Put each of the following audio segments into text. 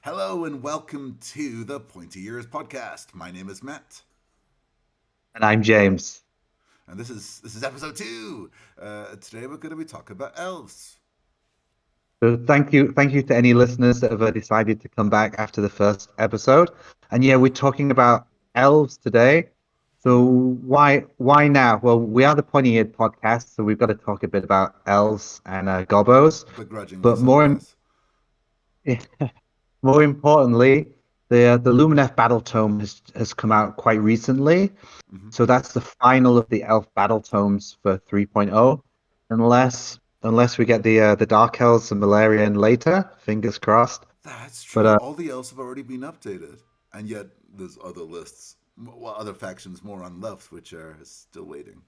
Hello and welcome to the Pointy Ears podcast. My name is Matt, And I'm James. and this is episode two. Today we're going to be talking about elves. So thank you to any listeners that have decided to come back after the first episode. And yeah, we're talking about elves today. So why now? Well, we are the Pointy Eared podcast, so we've got to talk a bit about elves and gobos. Begrudgingly But so, yes. more importantly, the Lumineth Battle Tome has come out quite recently. Hmm. So that's the final of the Elf Battle Tomes for 3.0, unless we get the Dark Elves and Valerian later, fingers crossed. That's But true. All the elves have already been updated, and yet there's other lists, well, other factions more on left, which are still waiting.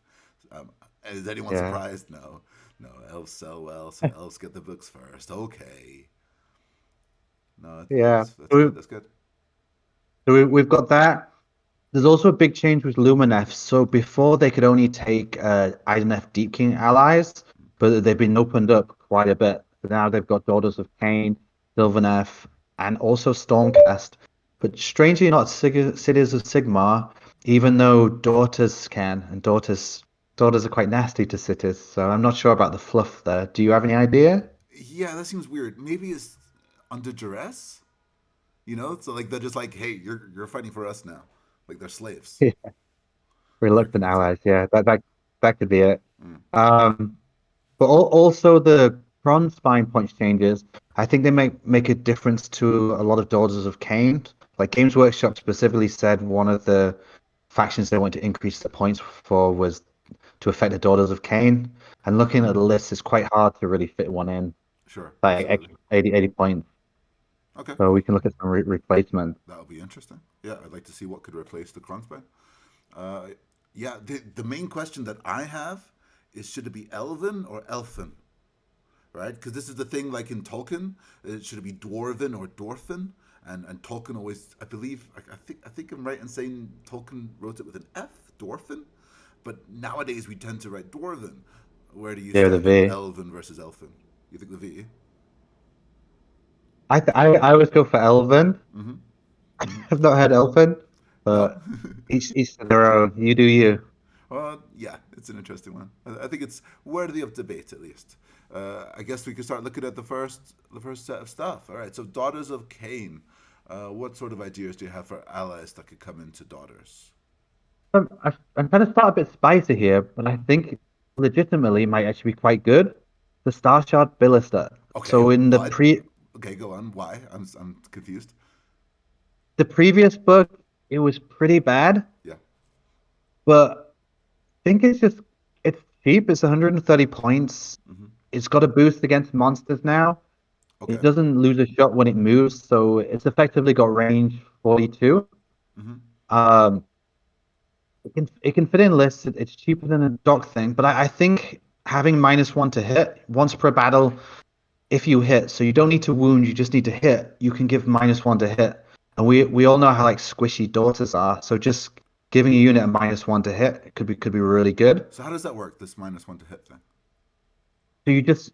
Um, is anyone yeah, surprised? No, no. Elves sell well, so elves get the books first. Okay. No, yeah. that's So, good. That's good. we've got that. There's also a big change with Lumineth. So before they could only take Idoneth Deepkin allies, but they've been opened up quite a bit. So now they've got Daughters of Khaine, Sylvaneth, and also Stormcast. But strangely not Cities of Sigmar, even though daughters can, and daughters are quite nasty to cities. So I'm not sure about the fluff there. Do you have any idea? Yeah, that seems weird. Maybe it's under duress. You know, so like they're just like, hey, you're fighting for us now. Like they're slaves. Or could Reluctant it? allies, yeah, that could be it. Mm. Um, But also the bronze spine points changes. I think they make a difference to a lot of Daughters of Cain. Like Games Workshop specifically said one of the factions they want to increase the points for was to affect the Daughters of Cain. And looking at the list, it's quite hard to really fit one in, Sure, like absolutely. 80 points. Okay, So we cool. can look at some replacements. That'll be interesting. Yeah, I'd like to see what could replace the Kronzbein. Uh, yeah, the main question that I have is should it be Elven or Elfin? Right? Because this is the thing, like in Tolkien, should it be Dwarven or Dwarfin? And Tolkien always, I believe, I think I'm right in saying Tolkien wrote it with an F, Dwarfin. But nowadays we tend to write Dwarven. Where do you Yeah, the stand on V. Elven versus Elfin? You think the V? I always go for Elven. Mm-hmm. Mm-hmm. I've not heard Elven, No. but each to their own. You do you. Well, yeah, it's an interesting one. I think it's worthy of debate at least. I guess we could start looking at the first set of stuff. All right. So, Daughters of Cain. What sort of ideas do you have for allies that could come into Daughters? I'm trying to start a bit spicy here, but I think legitimately it might actually be quite good. The Star Shard Ballista. Okay, So in but okay, go on. Why? I'm confused. the previous book, it was pretty bad, Yeah. but I think it's cheap. It's 130 points. Hmm. It's got a boost against monsters now. It Okay. doesn't lose a shot when it moves, so it's effectively got range 42. Hmm. Um, it can fit in lists. It's cheaper than a dock thing, but I think having -1 to hit once per battle, if you hit, so you don't need to wound, you just need to hit. You can give -1 to hit, and we all know how like squishy daughters are. So just giving a unit a -1 to hit could be really good. So how does that work? This -1 to hit thing. So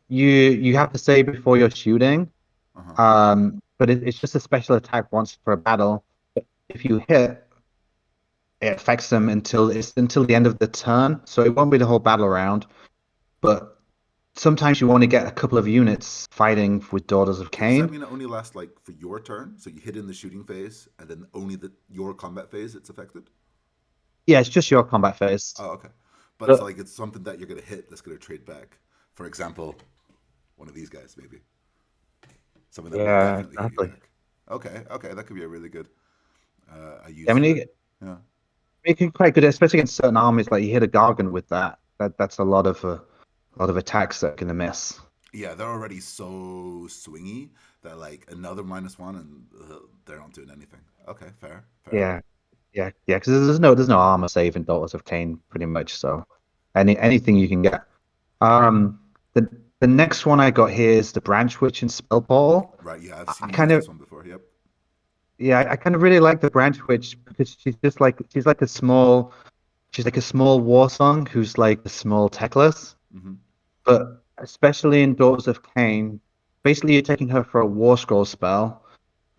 you have to say before you're shooting, Uh huh. but it's just a special attack once per battle. But if you hit, it affects them until the end of the turn. So it won't be the whole battle round. But sometimes you want to get a couple of units fighting with Daughters of Okay. Does that Cain. mean it only lasts like for your turn? So you hit in the shooting phase, and then only your combat phase it's affected. Yeah, it's just your combat phase. Oh, okay. But it's But like it's something that you're gonna hit that's gonna trade back. For example, one of these guys maybe something that will yeah, definitely hit you exactly. back. Okay. Okay. That could be a really good I use mean, for it. Yeah. it can be quite good, especially against certain armies. Like you hit a Gargan with that. That's a lot of attacks that are gonna miss. Yeah, they're already so swingy that like another -1 and they're not doing anything. Okay, fair, fair. Yeah, yeah. Because there's no armor saving Daughters of Cain pretty much. So anything you can get. Um, the next one I got here is the Branch Witch and Spell Portal. Right, yeah, I've I seen you kind use of this one before. Yep. Yeah, I kind of really like the Branch Witch because she's like a small war song who's like a small techless. Hmm. But especially in Daughters of Cain, basically you're taking her for a War Scroll spell,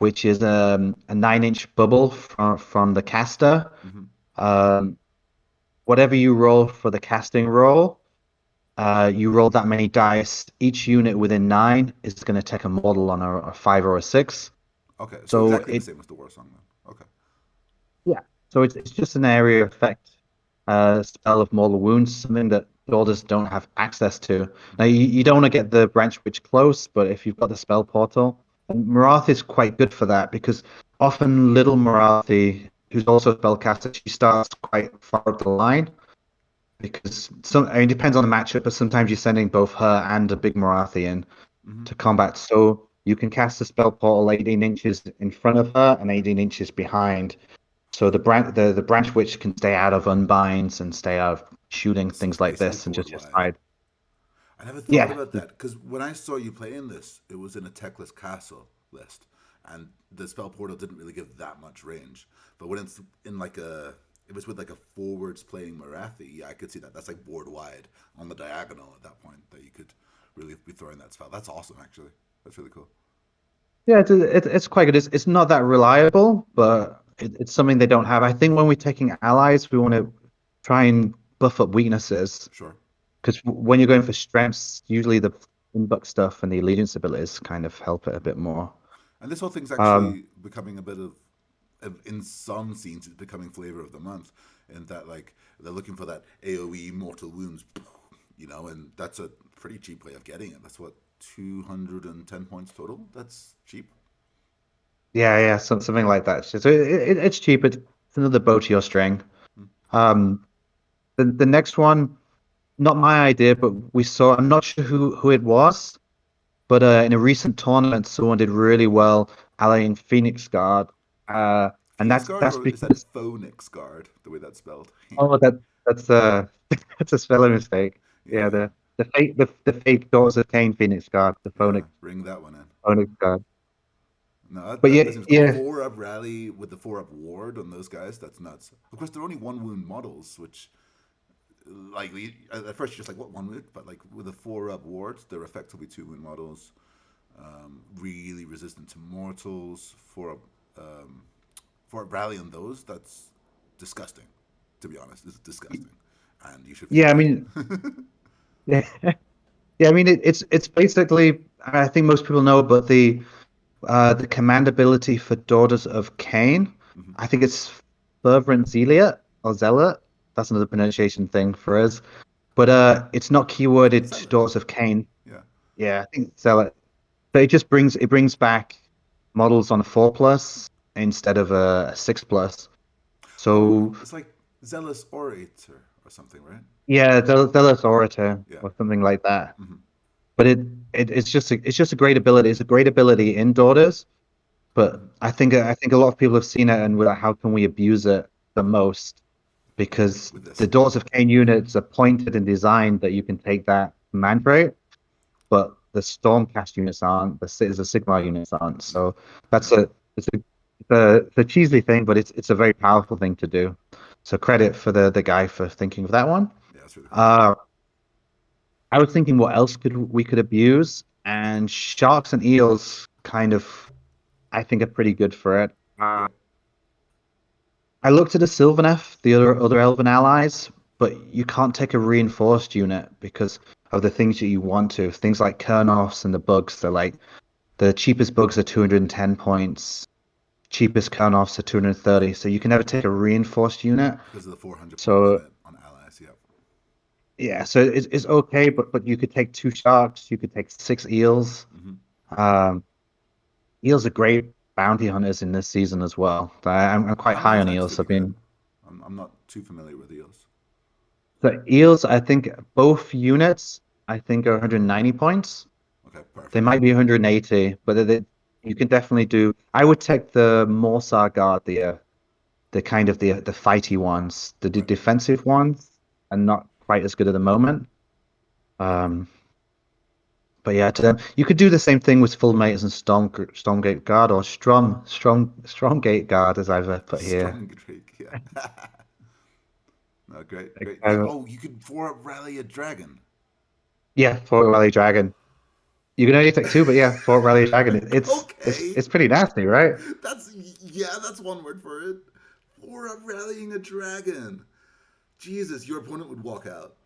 which is a 9-inch bubble from the caster. Hmm. Um, Whatever you roll for the casting roll, you roll that many dice. Each unit within 9 is going to take a model on a 5 or a 6. Okay, so So exactly the it same as the war song then. Okay. Yeah. So it's just an area effect spell of mortal wounds, something that Daughters don't have access to. Now Hmm. you don't want to get the branch witch close, but if you've got the spell portal, and Marath is quite good for that because often little Marathi, who's also a spellcaster, she starts quite far up the line because I mean, it depends on the matchup, but sometimes you're sending both her and a big Marathi in Hmm. to combat. So you can cast the spell portal 18 inches in front of her and 18 inches behind. So the branch witch can stay out of unbinds and stay out of shooting So it's things like basically this and board just wide. hide. I never thought Yeah, about that because when I saw you playing this, it was in a techless castle list, and the spell portal didn't really give that much range. But when it's in like it was with like a forwards playing Marathi, yeah, I could see that. That's like board wide on the diagonal at that point that you could really be throwing that spell. That's awesome, actually. That's really cool. yeah, it's quite good. It's not that reliable, Hmm. but it's something they don't have. I think when we're taking allies, we want to try and buff up weaknesses Sure. because when you're going for strengths, usually the inbuck stuff and the allegiance abilities kind of help it a bit more. And this whole thing's Um, actually becoming a bit in some scenes, it's becoming flavor of the month. In that, like, they're looking for that AOE mortal wounds, and that's a pretty cheap way of getting it. That's what 210 points total. That's cheap. yeah, something like that. So it's cheap. It's another bow to your string. Hmm. Um, the next one. Not my idea, but we saw. I'm not sure who it was, but in a recent tournament, someone did really well allying Phoenix Guard, and Phoenix that's Guard, that's or is that because Phoenix Guard? The way that's spelled. oh that's that's a spelling mistake. Yeah, Yeah, yeah, the fake Daughters of Cain Phoenix Guard, the yeah. Ring that one in. Phoenix Guard. No, But yeah, that seems cool. yeah, 4-up rally with the 4-up ward on those guys. That's nuts. Of course, they're only one wound models, which like at first you're just like what one wound, but like with the 4-up wards, they're effectively 2-wound models. Really resistant to mortals. 4-up rally on those. That's disgusting. To be honest, it's disgusting, and you should feel yeah. I bad. mean, yeah, yeah. I mean, it's basically. I think most people know, but the command ability for Daughters of Cain, Hmm. I think it's Fervent Zealot or Zealot. That's another pronunciation thing for us. But it's not keyworded to Zealot. Daughters of Cain. Yeah. Yeah, I think Zealot. But it brings back models on a 4+ instead of a 6+. Oh, So it's like zealous orator or something, right? yeah, Zealot Orator Yeah. or something like that. Hmm. But it's just a great ability. It's a great ability in Daughters. But Hmm. I think a lot of people have seen it and we're like, how can we abuse it the most? Because With this. the Daughters of Cain units are pointed and designed that you can take that command rate, but the Stormcast units aren't, the Sigmar units aren't. Yeah. So that's a it's a cheesy thing, but it's a very powerful thing to do. So credit for the guy for thinking of that one. Yeah, that's really cool. Uh, I was thinking what else we could abuse, and sharks and eels kind of I think are pretty good for it. Yeah. I looked at a Sylvaneth, the other elven allies, but you can't take a reinforced unit because of the things that you want to. Things like Kernoffs and the bugs, they're like the cheapest bugs are 210 points, cheapest Kernoffs are 230. So you can never take a reinforced unit. Because of the 400-point So limit on allies. Yeah. yeah, so it's okay, but you could take 2 sharks, you could take 6 eels. Hmm. Um, Eels are great bounty hunters in this season as well. I'm quite How many high on attacks do eels. they I've get? been I'm not too familiar with eels. The eels, I think both units, I think are 190 points. Okay, They perfect. might be 180, but you can definitely do. I would take the Morsar Guard, the kind of the fighty ones, the Right. defensive ones, and not quite as good at the moment. Um, but yeah, to them, you could do the same thing with full mates and Stormgate Guard or Stromgate Guard, as I've put here. Strong Drake. Yeah. No, great, Like, great. Yeah. Oh, you could 4-up rally a dragon. yeah, for Rally Dragon. You can only take two, but yeah, Fort Rally Dragon. Okay, It's pretty nasty, right? that's yeah, that's one word for it. For rallying a dragon. Jesus, your opponent would walk out.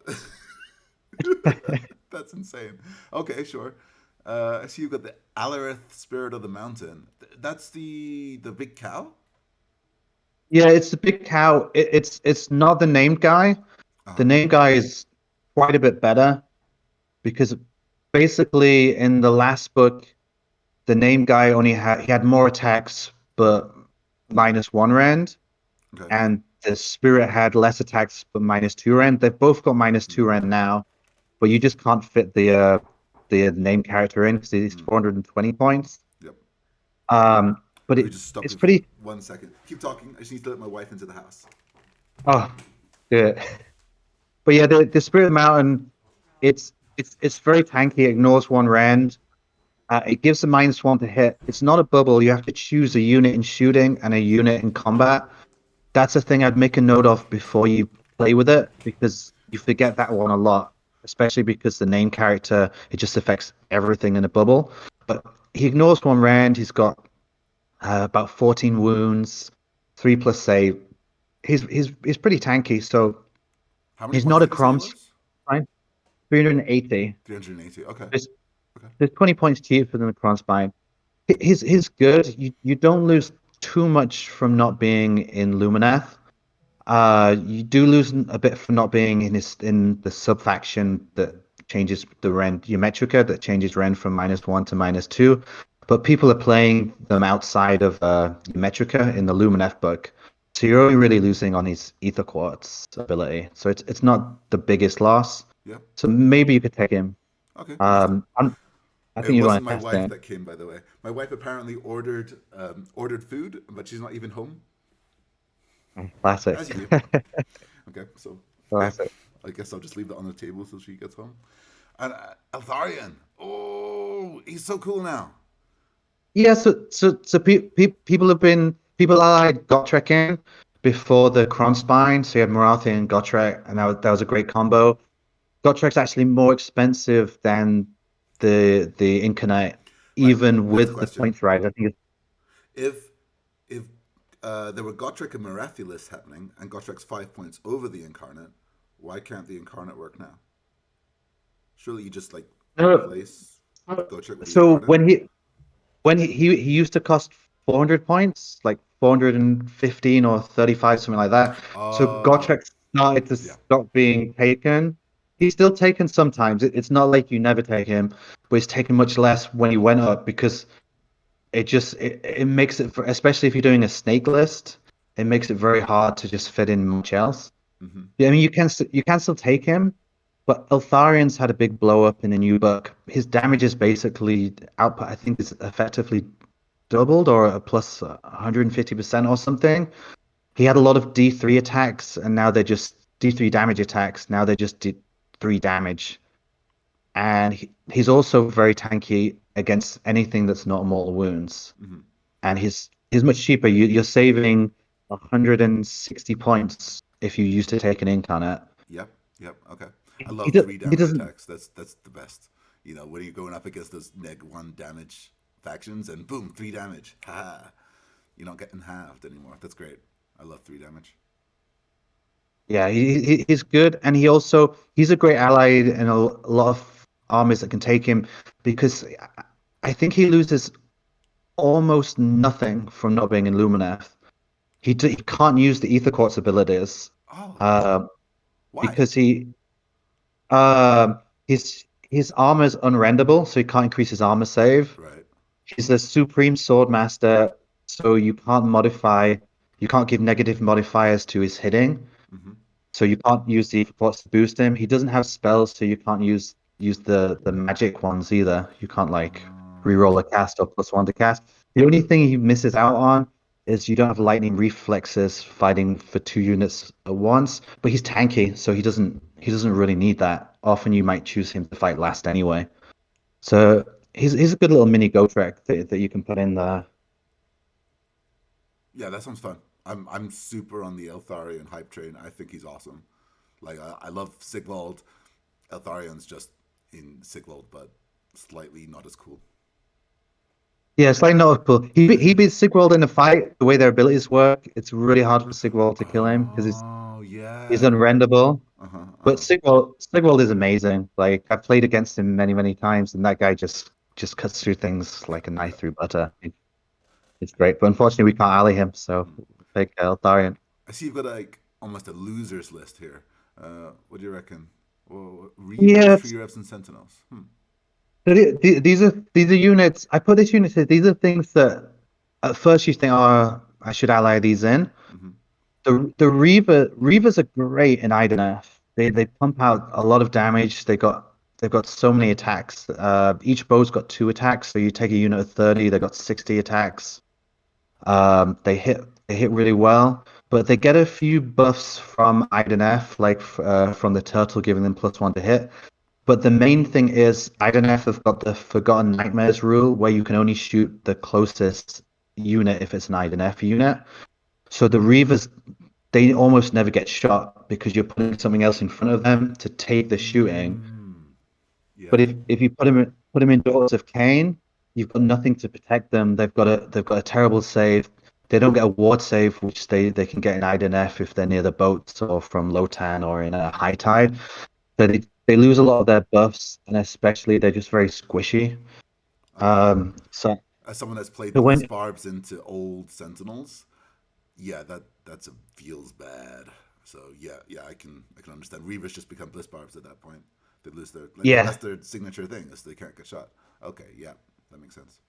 That's insane. Okay, sure. I see you've got the Alareth Spirit of the Mountain. That's the big cow. Yeah, it's the big cow. It's not the named guy. The Uh named guy is quite a bit better because basically in the last book, the named guy only had more attacks but -1 rend, okay. and the spirit had less attacks but -2 rend. They've both got -2 Mm, rend now, but you just can't fit the name character in because it's mm, 420 points. yep. But Let me just stop it's you for pretty. 1 second. Keep talking. I just need to let my wife into the house. Oh, good. But yeah, the Spirit Mountain, it's very tanky. It ignores 1 rend. It gives a -1 to hit. It's not a bubble. You have to choose a unit in shooting and a unit in combat. That's a thing I'd make a note of before you play with it because you forget that one a lot, especially because the name character it just affects everything in a bubble. But he ignores 1 rend. He's got about 14 wounds, 3+ save. He's pretty tanky, so How many he's points not a did you say he Crom was? 380. 380. Okay. There's, Okay. there's 20 points cheaper than the Crossbind. He's good. You don't lose too much from not being in Lumineth. You do lose a bit from not being in the sub faction that changes the rend Geometrica that changes rend from -1 to -2. But people are playing them outside of Geometrica in the Lumineth book. So you're only really losing on his Ether Quartz ability. So it's not the biggest loss. Yep. So maybe you could take him. Okay. Interesting. Um, I'm, I It think you'd wasn't want my to test wife it. that came, by the way. My wife apparently ordered food, but she's not even home. Classic. As you do. Okay. So yeah, Classic. I guess I'll just leave that on the table till she gets home. And Altharion. Oh, he's so cool now. Yeah, people allied Gotrek in before the Kronspine, so you had Morathi and Gotrek, and that was a great combo. Gottrek's actually more expensive than the Incarnate, Right. even That's the with the question. points rise. I think it's If if there were Gotrek and Miraculous happening, and Gotrek's 5 points over the Incarnate, why can't the Incarnate work now? Surely you just like no. replace Gotrek with the So Incarnate. he used to cost 400 points, like 415 or 35, something like that. So Oh, Gotrek started to yeah. stop being taken. He's still taken sometimes. It's not like you never take him, but he's taken much less when he went up because it makes it for, especially if you're doing a snake list, it makes it very hard to just fit in much else. Hmm. Yeah, I mean you can still take him, but Eltharion's had a big blow up in the new book. His damage is basically output. I think is effectively doubled or a plus 150% or something. He had a lot of D3 attacks, and now they're just D3 damage attacks. Now they're just D3 damage, and he's also very tanky against anything that's not mortal wounds. Hmm. And he's much cheaper. You're saving 160 points if you used to take an incarnate. Yep. Yep. Okay. I He, love three he damage doesn't. attacks. That's the best. You know, when you're going up against those neg 1 damage factions, and boom, 3 damage. Ha! You're not getting halved anymore. That's great. I love 3 damage. Yeah, he's good, and he's a great ally in a lot of armies that can take him because I think he loses almost nothing from not being in Lumineth. He can't use the Ether Quartz abilities Oh, uh, why? because his armor is unrendable, so he can't increase his armor save. Right. He's a Supreme Swordmaster, so you can't give negative modifiers to his hitting. Mm-hmm. So you can't use the supports to boost him. He doesn't have spells, so you can't use the magic ones either. You can't like reroll a cast or +1 to cast. The only thing he misses out on is you don't have lightning reflexes fighting for 2 units at once. But he's tanky, so he doesn't really need that. Often you might choose him to fight last anyway. Okay. So he's a good little mini go track that you can put in there. Yeah, that sounds fun. I'm super on the Eltharion hype train. I think he's awesome. Like I love Sigvald. Eltharion's just in Sigvald, but slightly not as cool. Yeah, it's like not cool. He beats Sigwald in a fight. The way their abilities work, it's really hard for Sigwald to kill him because Oh he's yeah. unrendable. Uh huh. Uh But huh. Sigwald is amazing. Like I've played against him many times, and that guy just cuts through things Yeah. like a Yeah. knife through butter. It's great, but unfortunately we can't ally him, so Mm. take Eltharion. I see you've got like almost a losers list here. What do you reckon? Well, Reavers, Yes, Tree Revs, and Sentinels. Hmm. so these are units. I put this unit here. These are things that at first you think, oh, I should ally these in. Mm-hmm. The Reavers are great in Idoneth. They pump out a lot of damage. They've got so many attacks. Each bow's got 2 attacks, so you take a unit of 30, they've got 60 attacks. They hit really well, but they get a few buffs from Idoneth, like from the turtle giving them +1 to hit. But the main thing is Idoneth have got the Forgotten Nightmares rule, where you can only shoot the closest unit if it's an Idoneth unit. So the Reavers, they almost never get shot because you're putting something else in front of them to take the shooting. Mm. Yeah. But if you put them in Daughters of Cain, you've got nothing to protect them. They've got a terrible save. They don't get a ward save, which they can get in Idoneth if they're near the boats or from Lotan or in a high tide. So they lose a lot of their buffs, and especially they're just very squishy. Okay. So As someone that's played so Bliss when Barbs into old Sentinels, yeah, that's a feels bad. So yeah, yeah, I can understand. Reavers just become Bliss Barbs at that point. They lose their like that's yeah, their signature thing is they can't get shot. Okay, yeah, that makes sense.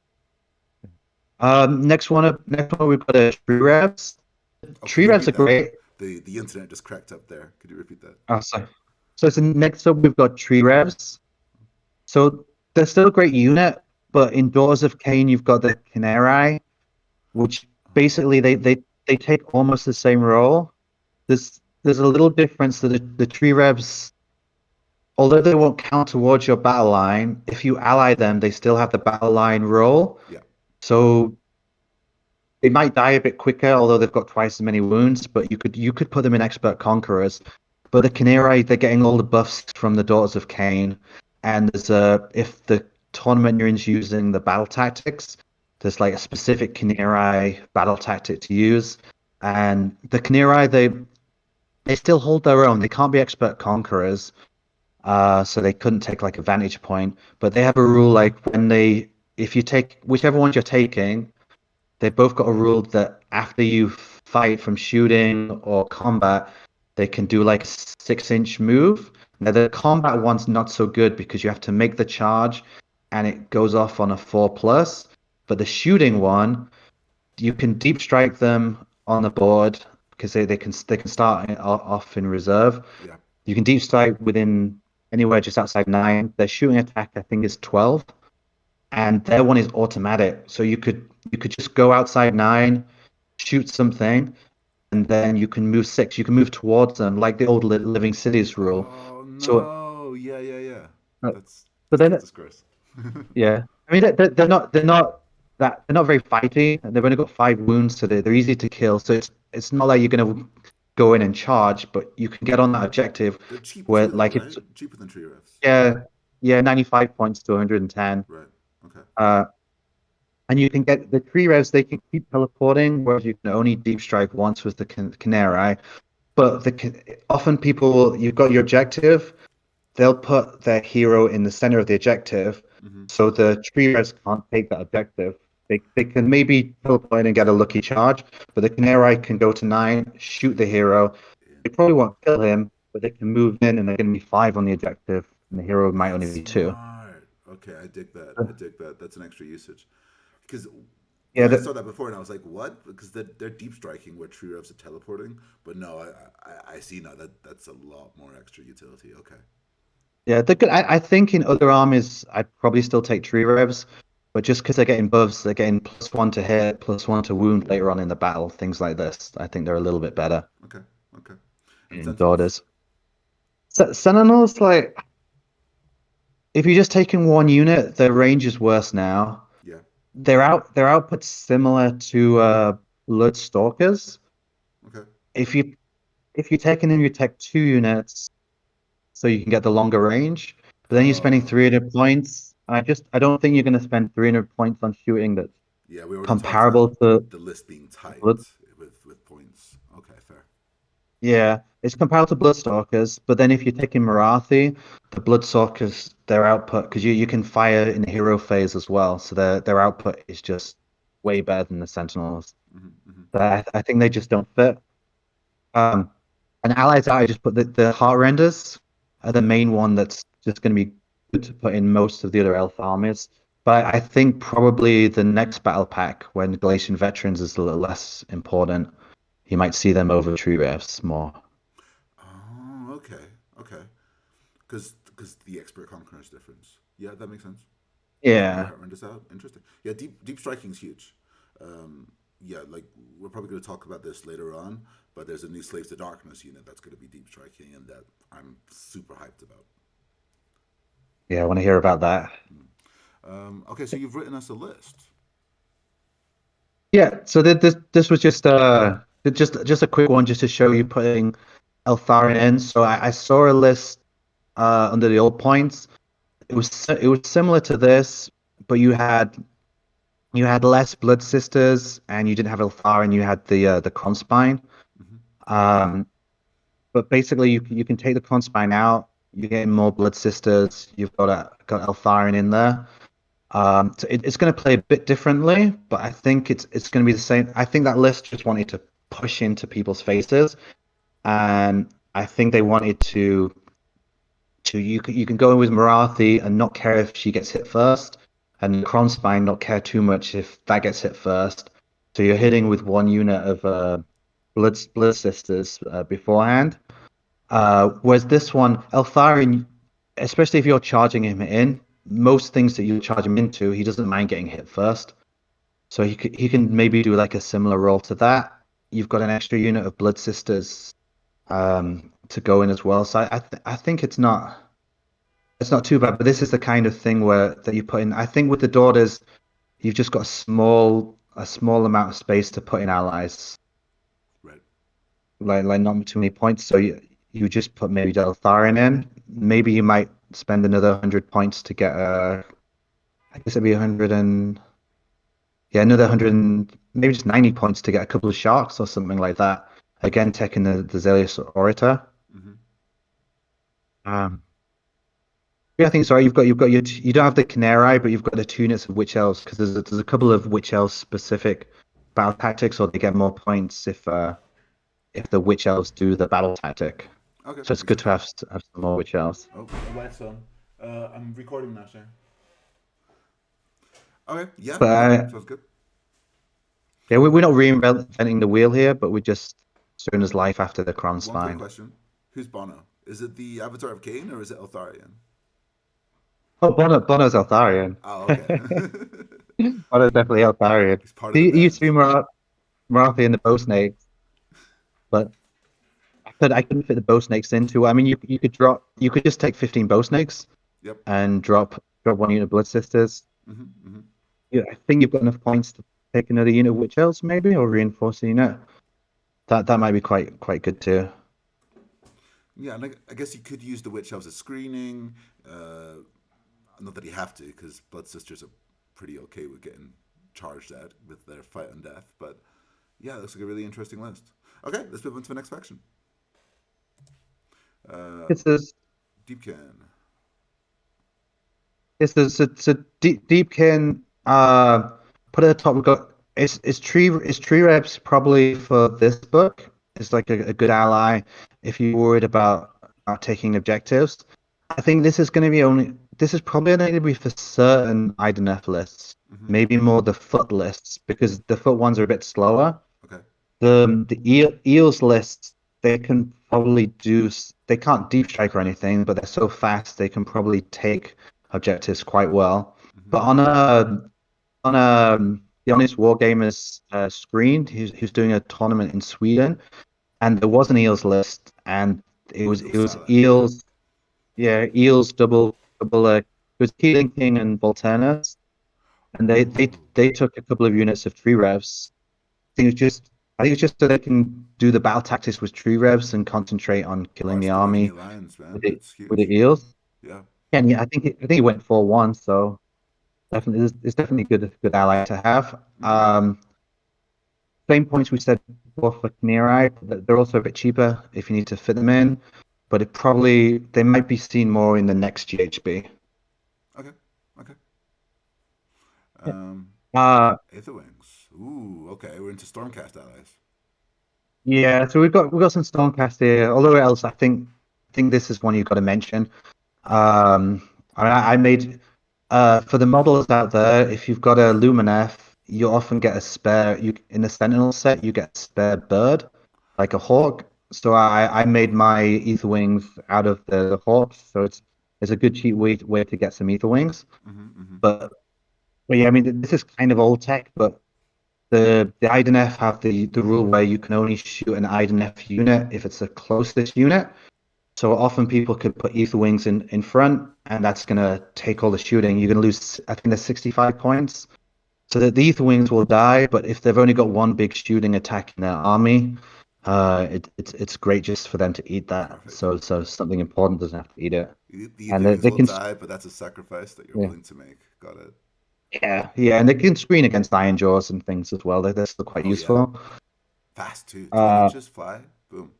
next one we've got a Tree Revs. Oh, could Tree you Revs repeat are that? great. The internet just cracked up there. Could you repeat that? Oh, sorry. So next up we've got Tree Revs. So they're still a great unit, but in Daughters of Cain you've got the Canary, which basically they take almost the same role. There's a little difference that the Tree Revs, although they won't count towards your battle line, if you ally them, they still have the battle line role. Yeah. So they might die a bit quicker, although they've got twice as many wounds. But you could put them in Expert Conquerors. But the Canary, they're getting all the buffs from the Daughters of Cain, and there's a if the tournament you're in is using the battle tactics, there's like a specific Canary battle tactic to use, and the Canary they still hold their own. They can't be Expert Conquerors, so they couldn't take like a vantage point. But they have a rule like if you take whichever ones you're taking, they both got a rule that after you fight from shooting or combat, they can do like a 6-inch move. Now the combat one's not so good because you have to make the charge and it goes off on a 4+. But the shooting one, you can deep strike them on the board because they can start off in reserve. Yeah. You can deep strike within anywhere just outside 9. Their shooting attack I think is 12, and their one is automatic. So you could just go outside 9, shoot something, and then you can move 6. You can move towards them like the old Living Cities rule. Oh So, no. Yeah, yeah, yeah. uh, That's but then that's gross. yeah, I mean they're not very fighty, and they've only got 5 wounds, so they're easy to kill. So it's not like you're gonna go in and charge, but you can get on that objective They're cheap where too, though, like right? it's Cheaper than tree refs. yeah, yeah, 95 points to 110. Right. Okay. Uh, And you can get the tree revs, they can keep teleporting, whereas you can only deep strike once with the Canary. But often you've got your objective, they'll put their hero in the center of the objective, Mm-hmm. so the tree revs can't take that objective. They can maybe teleport in and get a lucky charge, but the Canary can go to 9, shoot the hero. They probably won't kill him, but they can move in and they're going to be 5 on the objective, and the hero might That's only be 2. smart. Okay, I dig that. I dig that. That's an extra usage. Because Yeah, yeah, I saw that before and I was like, what? Because they're deep striking where tree revs are teleporting. But no, I see now that that's a lot more extra utility. Okay. yeah, they're good. I think in other armies, I'd probably still take tree revs, but just because they're getting buffs, they're getting +1 to hit, +1 to wound later on in the battle, things like this. I think they're a little bit better Okay. Okay. And in Sentinels. daughters. Sentinels, like if you're just taking one unit, their range is worse now. Yeah. Their output's similar to Bloodstalkers. Okay. If you're taking them, you take 2 units, so you can get the longer range. But then you're spending Oh. 300 points. I don't think you're going to spend 300 points on shooting that's Yeah, we already talked about comparable to the list being tight Blood. with points. Okay, fair. Yeah, it's comparable to Bloodstalkers, but then if you're taking Marathi, the Bloodstalkers, their output, because you can fire in the hero phase as well, so their output is just way better than the Sentinels. But I think they just don't fit. Um, and allies out, I just put the heart renders are the Yeah. main one that's just going to be good to put in most of the other elf armies. But I think probably the next battle pack, when Galatian Veterans is a little less important, you might see them over tree revs more. Oh, okay, okay. Because the expert conqueror's difference. Yeah, that makes sense. Try Yeah. Heartrenders out. Interesting. Yeah, deep striking's huge. Yeah, like we're probably going to talk about this later on, but there's a new Slaves to Darkness unit that's going to be deep striking, and that I'm super hyped about. Yeah, I want to hear about that. Okay, so you've written us a list. Yeah, so this was just a quick one just to show you putting Eltharion in. So I saw a list under the old points. It was similar to this, but you had less Blood Sisters and you didn't have Eltharion, you had the Conspine. Mm-hmm. Um, but basically you can take the Conspine out, you're getting more Blood Sisters, got Eltharion in there. So it's going to play a bit differently, but I think it's going to be the same. I think that list just wanted to push into people's faces, and I think they wanted to you can go in with Marathi and not care if she gets hit first, and Kronspine not care too much if that gets hit first. So you're hitting with one unit of Blood Sisters beforehand. Whereas this one, Eltharion, especially if you're charging him in, most things that you charge him into, he doesn't mind getting hit first. So he can maybe do like a similar role to that. You've got an extra unit of Blood Sisters to go in as well. So I think it's not too bad. But this is the kind of thing where that you put in. I think with the daughters, you've just got a small amount of space to put in allies, Right. like not too many points. So you just put maybe Deltharion in. Maybe you might spend another 100 points to get I guess it'd be 100 and yeah, another 100 and maybe just 90 points to get a couple of sharks or something like that. Again, taking the Zelius Orator. Mm-hmm. Um, yeah, I think sorry, you've got you don't have the Canary, but you've got the two units of Witch Elves because there's a couple of Witch Elves specific battle tactics, or they get more points if the Witch Elves do the battle tactic. Okay, So it's makes good sense. to have some more Witch Elves. Oh, my wife's on. I'm recording now, Shane. Okay, yeah, But no, sounds good. yeah, we're not reinventing the wheel here, but we're just showing us life after the Crown One quick Spine. question: who's Bono? Is it the Avatar of Khaine or is it Eltharion? Oh, Bono's Eltharion. Oh, okay. Bono's definitely Eltharion. He's part of the He used band. to be Marathi and the Bow Snakes, but I couldn't fit the Bow Snakes into. I mean, you could just take 15 Bow Snakes Yep. and drop one unit of Blood Sisters. Hmm. Yeah, I think you've got enough points to take another unit of Witch Elves maybe or reinforce a unit. That might be quite good too. Yeah, and I guess you could use the witch elves as screening. Uh, Not that you have to, because Blood Sisters are pretty okay with getting charged at with their fight on death. But yeah, it looks like a really interesting list. Okay, let's move on to the next faction. Uh, It's this Deepkin. it's this it's a Deepkin put at the top. We've got it's tree reps probably for this book. It's like a good ally if you're worried about taking objectives. I think this is probably only going to be for certain Idoneth lists, Hmm. maybe more the foot lists because the foot ones are a bit slower. Okay. Eels lists they can probably they can't deep strike or anything, but they're so fast they can probably take objectives quite well. Hmm. But on the Honest Wargamers screen, he's doing a tournament in Sweden, and there was an Eels list, and No it was Salah. Yeah. Eels, yeah, Eels double it was Keeling King and Volturnus, and Oh. they took a couple of units of tree revs. I think it's just so they can do the battle tactics with tree revs and concentrate on Oh, killing it's the growing the army alliance, man. It's with the huge. eels. Yeah. And yeah, I think he went 4-1, so definitely it's definitely good ally to have. Okay. Same points we said before for Knirai, they're also a bit cheaper if you need to fit them in, but they might be seen more in the next GHB. Okay. Okay. Yeah. Um, Uh Aetherwings. Ooh, okay. We're into Stormcast allies. yeah, so we've got some Stormcast here. Although else, I think this is one you've got to mention. I made for the models out there, if you've got a Lumineth, you often get a spare. You in the Sentinel set, you get a spare bird, like a hawk. So I made my ether wings out of the hawks. So it's a good cheap way to get some ether wings. Mm-hmm, mm-hmm. But but yeah, I mean this is kind of old tech, but the Idoneth have the rule where you can only shoot an Idoneth unit if it's the closest unit. So often people could put ether wings in front, and that's gonna take all the shooting. You're gonna lose, I think, there's 65 points. So that the ether wings will die, but if they've only got one big shooting attack in their army, it's great just for them to eat that. Perfect. So something important doesn't have to eat it, The and Ethereums they will can die, but that's a sacrifice that you're yeah willing to make. Got it. yeah, and they can screen against iron jaws and things as well. They're still quite Oh yeah. useful. Fast too. 12 Uh, inches, fly. Boom.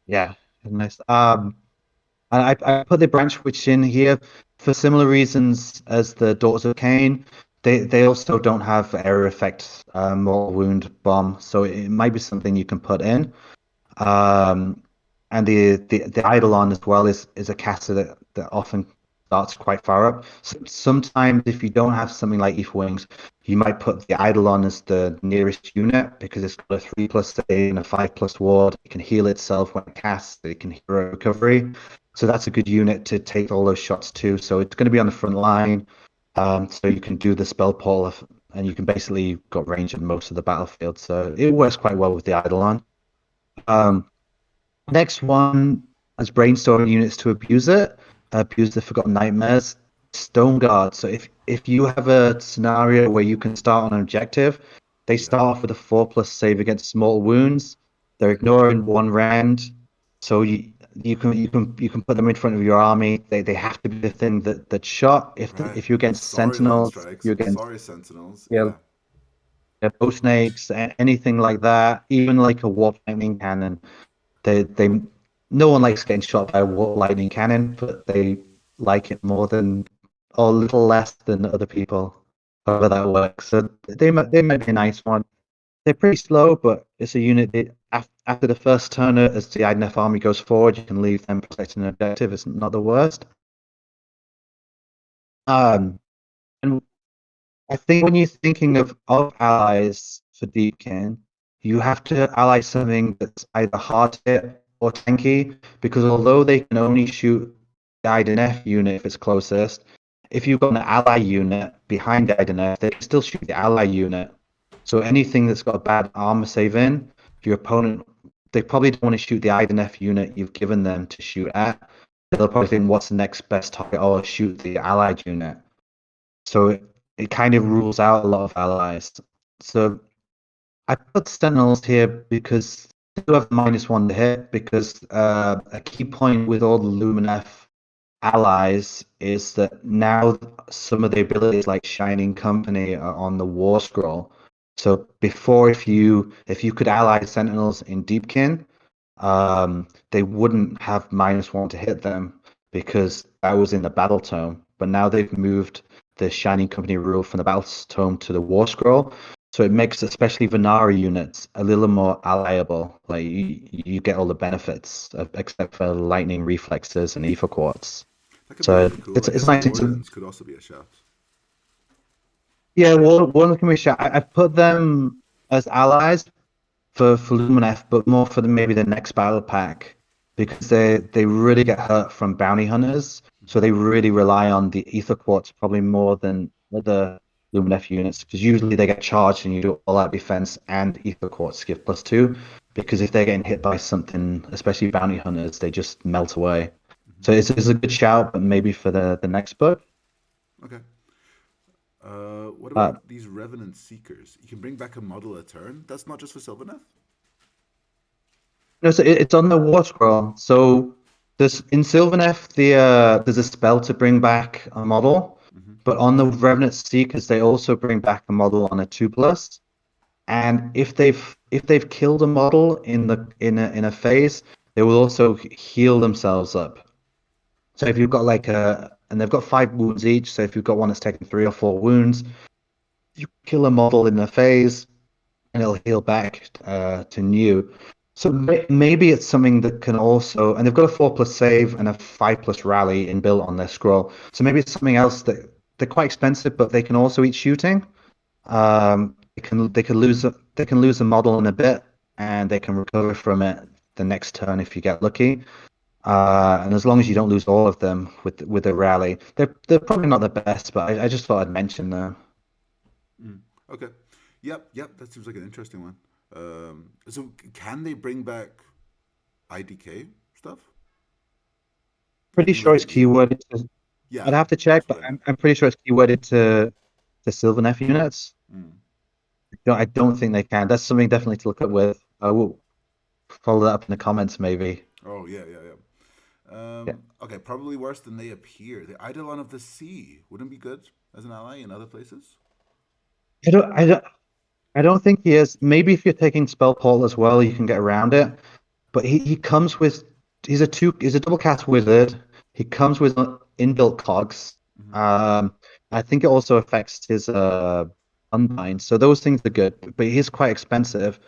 yeah, nice. And I put the branch witch in here for similar reasons as the Daughters of Cain. They also don't have area effect, mortal wound bomb, so it might be something you can put in. Um, and the Eidolon as well is a caster that often starts quite far up. So sometimes if you don't have something like Ether Wings, you might put the Eidolon as the nearest unit because it's got a 3+ save and a 5+ ward. It can heal itself when it casts. It can hero recovery. So that's a good unit to take all those shots too. So it's going to be on the front line. So you can do the spell pull and you can basically got range in most of the battlefield. So it works quite well with the Eidolon. Um, Next one as brainstorming units to abuse it. Abuse the Forgotten Nightmares. Stone Guard. So if you have a scenario where you can start on an objective, they Yeah. start off with a 4+ save against small wounds. They're ignoring one round. So you can put them in front of your army. They have to be the thing that shot. Right. If you're against Sorry, land sentinels, strikes. you're against Sorry, sentinels. yeah, Yeah. bow snakes, anything like that. Even like a warp lightning cannon. They no one likes getting shot by a warp lightning cannon, but they like it more than or a little less than other people. However that works. So they might be a nice one. They're pretty slow, but it's a unit that after the first turn, as the Idoneth army goes forward, you can leave them protecting an objective. It's not the worst. And I think when you're thinking of allies for Deepkin, you have to ally something that's either hard hit or tanky, because although they can only shoot the Idoneth unit if it's closest, if you've got an ally unit behind the Idoneth, they can still shoot the ally unit. So anything that's got a bad armor save in, your opponent, they probably don't want to shoot the Idoneth unit you've given them to shoot at. They'll probably think, what's the next best target? Oh, shoot the allied unit. So it kind of rules out a lot of allies. So I put Sentinels here because they do have -1 to hit, because a key point with all the Lumineth allies is that now some of the abilities like Shining Company are on the War Scroll. So before, if you could ally Sentinels in Deepkin, they wouldn't have -1 to hit them because that was in the Battle Tome. But now they've moved the Shining Company rule from the Battle Tome to the War Scroll. So it makes especially Vanari units a little more alliable. Like you get all the benefits except for lightning reflexes and ether quartz. That could be So really cool. it's I it's guess nice to Wardens could also be a shout. yeah. One of the commission I put them as allies for Lumineth, but more for maybe the next battle pack because they really get hurt from bounty hunters, so they really rely on the ether quartz probably more than other Lumineth units because usually they get charged and you do all out defense and ether quartz give +2 because if they're getting hit by something, especially bounty hunters, they just melt away. Mm-hmm. So it's a good shout, but maybe for the next book. Okay. What Uh, about these Revenant Seekers? You can bring back a model a turn. That's not just for Sylvaneth? no, so it's on the war scroll. So There's in Sylvaneth there's a spell to bring back a model, Hmm. but on the Revenant Seekers they also bring back a model on a 2+. And if they've killed a model in a phase, they will also heal themselves up. So if you've got like a and they've got 5 wounds each, so if you've got one that's taken 3 or 4 wounds, you kill a model in a phase and it'll heal back to new. So maybe it's something that can also, and they've got a 4+ save and a 5+ rally inbuilt on their scroll. So maybe it's something else that they're quite expensive, but they can also eat shooting. They can lose a model in a bit, and they can recover from it the next turn if you get lucky. And as long as you don't lose all of them with a rally, they're probably not the best, but I just thought I'd mention them. Mm. Okay. Yep. Yep. That seems like an interesting one. So can they bring back IDK stuff? Like Pretty things sure like it's an eel? keyworded. I'd Yeah, have to check, that's but what I I'm meant. I'm pretty sure it's keyworded to Sylvaneth units. Mm. I don't think they can. That's something definitely to look up with. I will follow that up in the comments, maybe. Oh yeah, yeah, yeah. Yeah. Okay, probably worse than they appear. The Eidolon of the Sea wouldn't be good as an ally in other places. I don't. I don't. I don't think he is. Maybe if you're taking spell portal as well, you can get around it. But he comes with he's a double cast wizard. He comes with inbuilt cogs. Hmm. Um, I think it also affects his unbind. So those things are good, but he's quite expensive.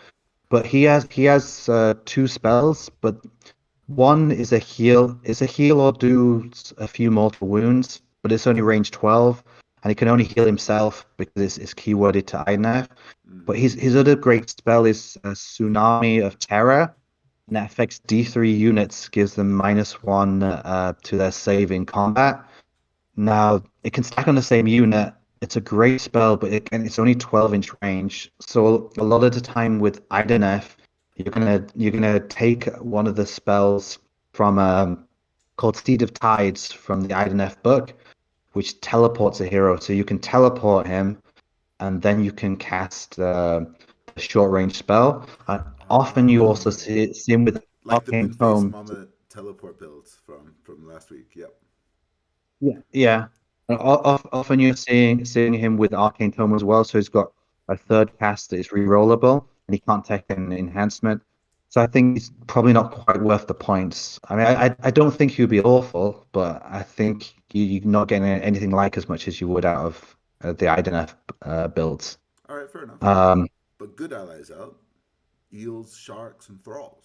But he has 2 spells, but one is a heal or do a few mortal wounds, but it's only range 12, and he can only heal himself because it's keyworded to Idoneth. Mm. But his other great spell is a Tsunami of Terror, and that affects D3 units, gives them -1 to their save in combat. Now, it can stack on the same unit. It's a great spell, but it's only 12-inch range. So a lot of the time with Idoneth, you're gonna take one of the spells from called Steed of Tides from the Idoneth book, which teleports a hero. So you can teleport him, and then you can cast a short range spell. Often you also Oh, see him with like the Arcane Bin-Face Tome. Mama teleport builds from last week. Yep. Yeah, yeah. Often you're seeing him with Arcane Tome as well, so he's got a third cast that is rerollable, and he can't take an enhancement. So I think he's probably not quite worth the points. I mean, I don't think he'd be awful, but I think you're not getting anything like as much as you would out of the Idoneth builds. All right, fair enough. Um, But good allies out: eels, sharks, and thralls.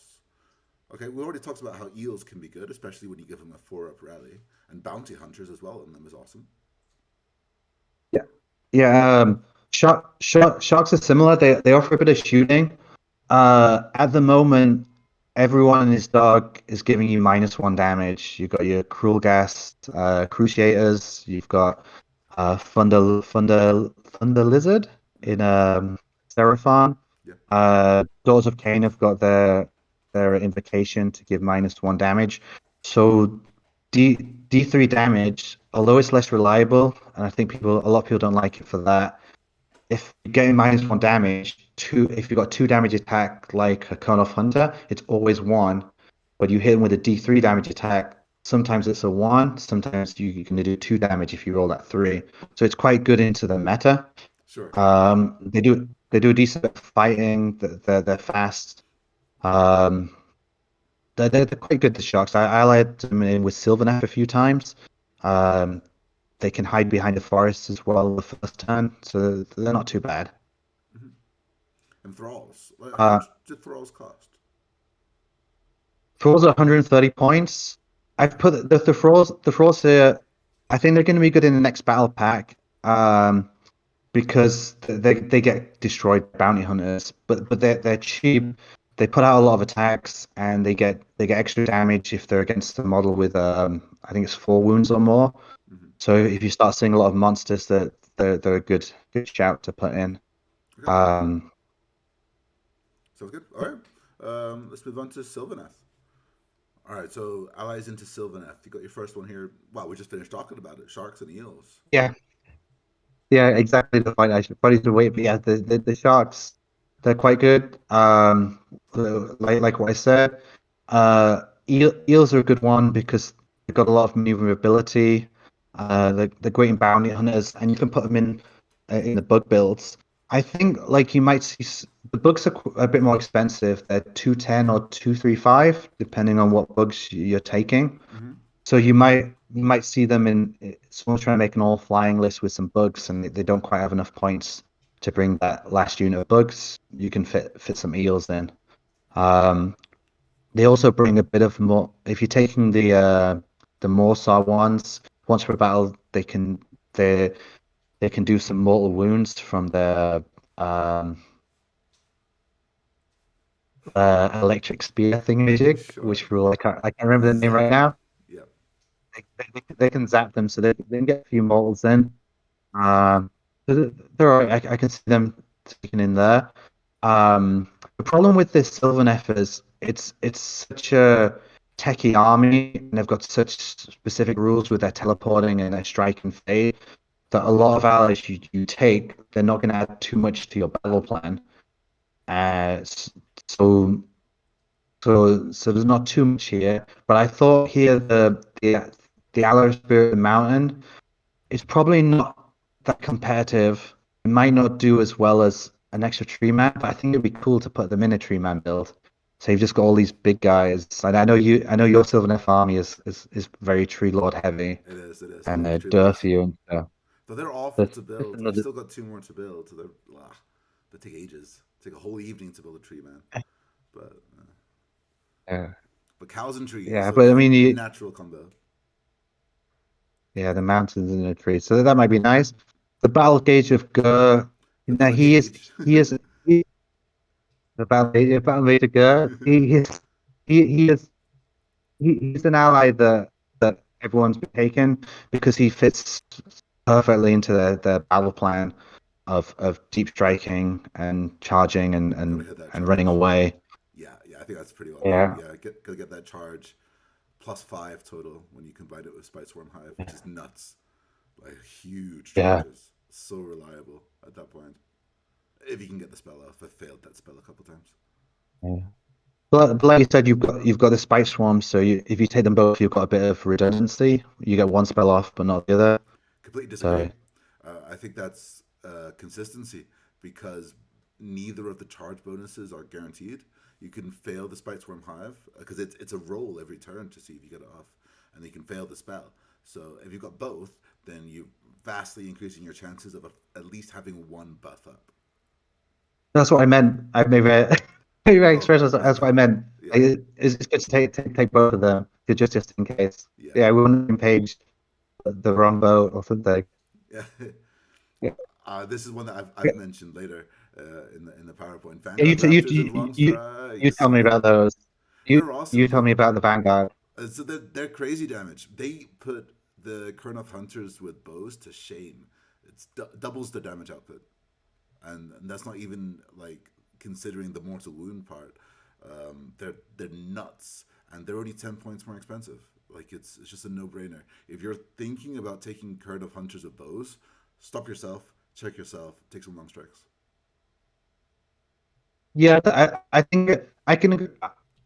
Okay, we already talked about how eels can be good, especially when you give them a 4-up rally, and bounty hunters as well in them is awesome. yeah, yeah. Sharks are similar. They offer a bit of shooting. At the moment, everyone in this dog is giving you -1 damage. You've got your Cruel Gas, Cruciators. You've got Thunder Lizard in Mm-hmm. Seraphon. Yeah. Daughters of Cain have got their invocation to give -1 damage. So D3 damage, although it's less reliable, and I think a lot of people don't like it for that. If you're getting -1 damage, if you've got 2 damage attack like a Cone of Hunter, it's always one. But you hit him with a D3 damage attack, sometimes it's a one, sometimes you can do 2 damage if you roll that three. So it's quite good into the meta. Sure. They do a decent bit of fighting. They're fast. Um, they're quite good. The sharks. I like them in with Sylvaneth a few times. Um, they can hide behind the forest as well the first turn, so they're not too bad. Mm-hmm. And thralls. How Uh, much did thralls cost? Thralls are 130 points. Okay. I've put the thralls here. I think they're going to be good in the next battle pack. Because they get destroyed by bounty hunters, but they're cheap. They put out a lot of attacks, and they get extra damage if they're against the model with I think it's 4 wounds or more. Mm-hmm. So if you start seeing a lot of monsters, that they're a good shout to put in. Okay. Um, Sounds good. All right. Let's move on to Sylvaneth. All right. So allies into Sylvaneth. You got your first one here. Wow, we just finished talking about it. Sharks and eels. yeah, yeah, exactly the point. I should probably should wait, but yeah, the sharks, they're quite good. Like what I said. eels are a good one because they've got a lot of maneuverability. They're great in bounty hunters, and you can put them in the bug builds. I think like you might see the bugs are a bit more expensive. They're 210 or 235, depending on what bugs you're taking. Mm-hmm. So you might see them in someone's trying to make an all flying list with some bugs, and they don't quite have enough points to bring that last unit of bugs. You can fit some eels in. Um, they also bring a bit of more. If you're taking the Morsar ones, once per battle, they they can do some mortal wounds from their um, electric spear thingamajig, Sure. which will I can't remember The the name right Zap. now. Yep. They can zap them, so they can get a few mortals in. So they're all right. I can see them taken in there. The problem with this Sylvaneth is it's such a techie army, and they've got such specific rules with their teleporting and their strike and fade that a lot of allies you take, they're not going to add too much to your battle plan. So so there's not too much here. But I thought here the Aloe Spirit Mountain is probably not that competitive. It might not do as well as an extra tree man, but I think it'd be cool to put them in a tree man build. So you've just got all these big guys. And I know your Sylvaneth army is very tree lord heavy It is. It is. I and love tree lords. Dirty and stuff. But they're awful That's to just build. I've another still got two more to build. So they take ages. Take a whole evening to build a tree, man. But yeah. but cows and trees, Yeah, so but I yeah, mean natural combo. yeah, the mountains and the trees. So that might be nice. The battle gauge of Gur, The now battle gauge. he is the battle gauge of Gur. He is he's an ally that everyone's been taking because he fits perfectly into their battle plan of deep striking and charging Gotta hit that and running charge. away. Yeah, yeah, I think that's pretty well put. Yeah. Yeah, gotta get that charge +5 total when you combine it with Spice Swarm Hive, which is nuts. Like huge Yeah. charges. So reliable at that point. If you can get the spell off. I failed that spell a couple times. Yeah. But like you said, you've got the spike swarm, so if you take them both, you've got a bit of redundancy. You get one spell off, but not the other. Completely disagree. So I think that's consistency because neither of the charge bonuses are guaranteed. You can fail the Spite Swarm Hive because it's a roll every turn to see if you get it off, and you can fail the spell. So if you've got both, then you're vastly increasing your chances of at least having one buff up. that's what I meant. I maybe maybe I Oh, expressed that's what I meant. yeah, It's good to take both of them just in case. yeah, Yeah, we wouldn't have page the wrong boat or something. yeah. Yeah, This is one that yeah. I've mentioned later in the PowerPoint. Yeah, Vanguard Raptors and Long you Strikes. tell me about those. You They're you awesome. tell me about the Vanguard. So they're crazy damage. They put the Kurnoth Hunters with bows to shame. It's doubles the damage output, and that's not even like considering the mortal wound part. They're nuts, and they're only 10 points more expensive. Like it's just a no brainer. If you're thinking about taking Kurnoth Hunters with bows, stop yourself, check yourself, take some long strikes. Yeah, I think I can.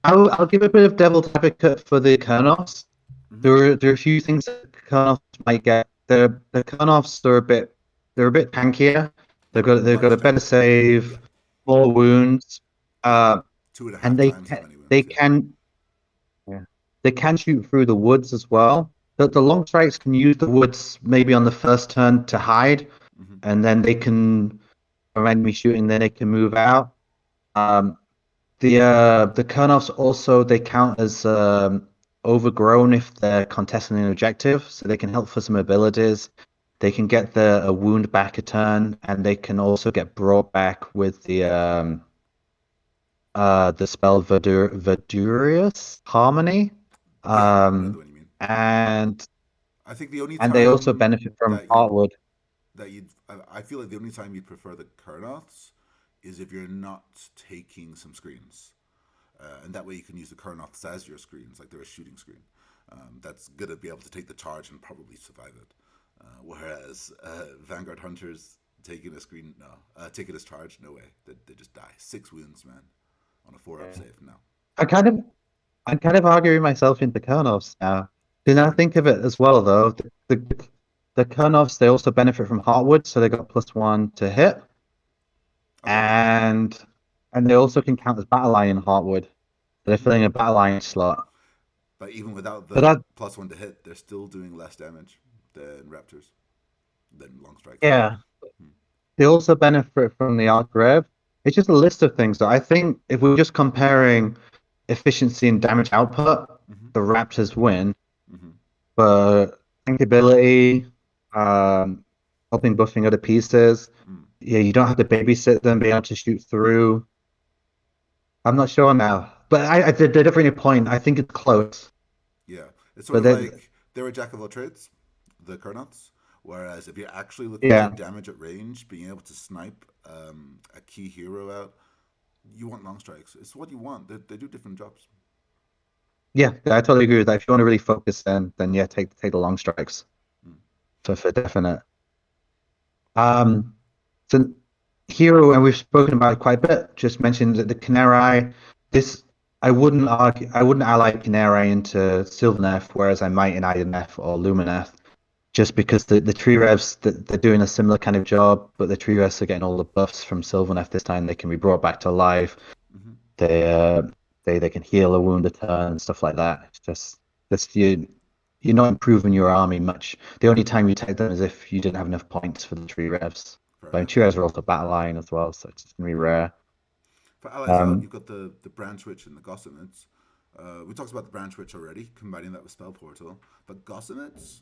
I'll give a bit of devil's advocate for the Kurnoths. Mm-hmm. There are a few things that Kurnoths might get. The Kurnoths are a bit tankier. They've got Much a better tankier. save, Yeah, more wounds, yeah. uh, Two and a and half times how many they wounds? Yeah. can yeah. They can shoot through the woods as well. The long strikes can use the woods maybe on the first turn to hide, Mm-hmm. and then they can from enemy shooting. Then they can move out. Um, the Kurnoths also they count as overgrown if they're contesting an objective, so they can help for some abilities. They can get a wound back a turn, and they can also get brought back with the spell Verdurious Harmony. Yeah, I know the Um, one you mean. and I think the only they also time benefit from that you'd Heartwood. that you'd I feel like the only time you'd prefer the Kurnoths is if you're not taking some screens, and that way you can use the Kurnoths as your screens, like they're a shooting screen. That's gonna be able to take the charge and probably survive it. Whereas Vanguard Hunters taking a screen, no, taking as charge, no way. They just die. 6 wounds, man, on a 4-up Yeah. save. No. I kind of I'm kind of arguing myself into Kurnovs now. Because now Okay. think of it as well, though. The Kurnovs, they also benefit from Heartwood, so they got +1 to hit, Okay. and they also can count as Battle Lion Heartwood. So they're Hmm. filling a Battle Lion slot. But even without But the that, +1 to hit, they're still doing less damage than Raptors, than long strikes. yeah, Hmm. they also benefit from the Arc Rev. It's just a list of things. So I think if we're just comparing efficiency and damage output, Hmm. the Raptors win. Hmm. But thinkability, helping buffing other pieces. Mm. Yeah, you don't have to babysit them, being able to shoot through. I'm not sure now, but they're definitely a point. I think it's close, Yeah, it's sort but of then like they're a jack of all trades, the Kurnots. Whereas if you're actually looking for yeah, damage at range, being able to snipe a key hero out, you want long strikes. It's what you want. They do different jobs. yeah, I totally agree with that. If you want to really focus, then yeah, take the long strikes Mm. for definite. Um, so hero, and we've spoken about it quite a bit. Just mentioned that the Canary. This I wouldn't ally Canary into Sylvaneth, whereas I might in Idoneth or Lumineth. Just because the tree revs that they're doing a similar kind of job, but the tree revs are getting all the buffs from Sylvaneth this time. They can be brought back to life. Hmm. They they can heal a wound a turn and stuff like that. It's just you're not improving your army much. The only time you take them is if you didn't have enough points for the tree revs. Fair But enough. tree revs are also battle line as well, so it's just gonna be rare. For allies out, Um, you've got the branch witch and the gossamids. We talked about the branch witch already, combining that with spell portal. But gossamids,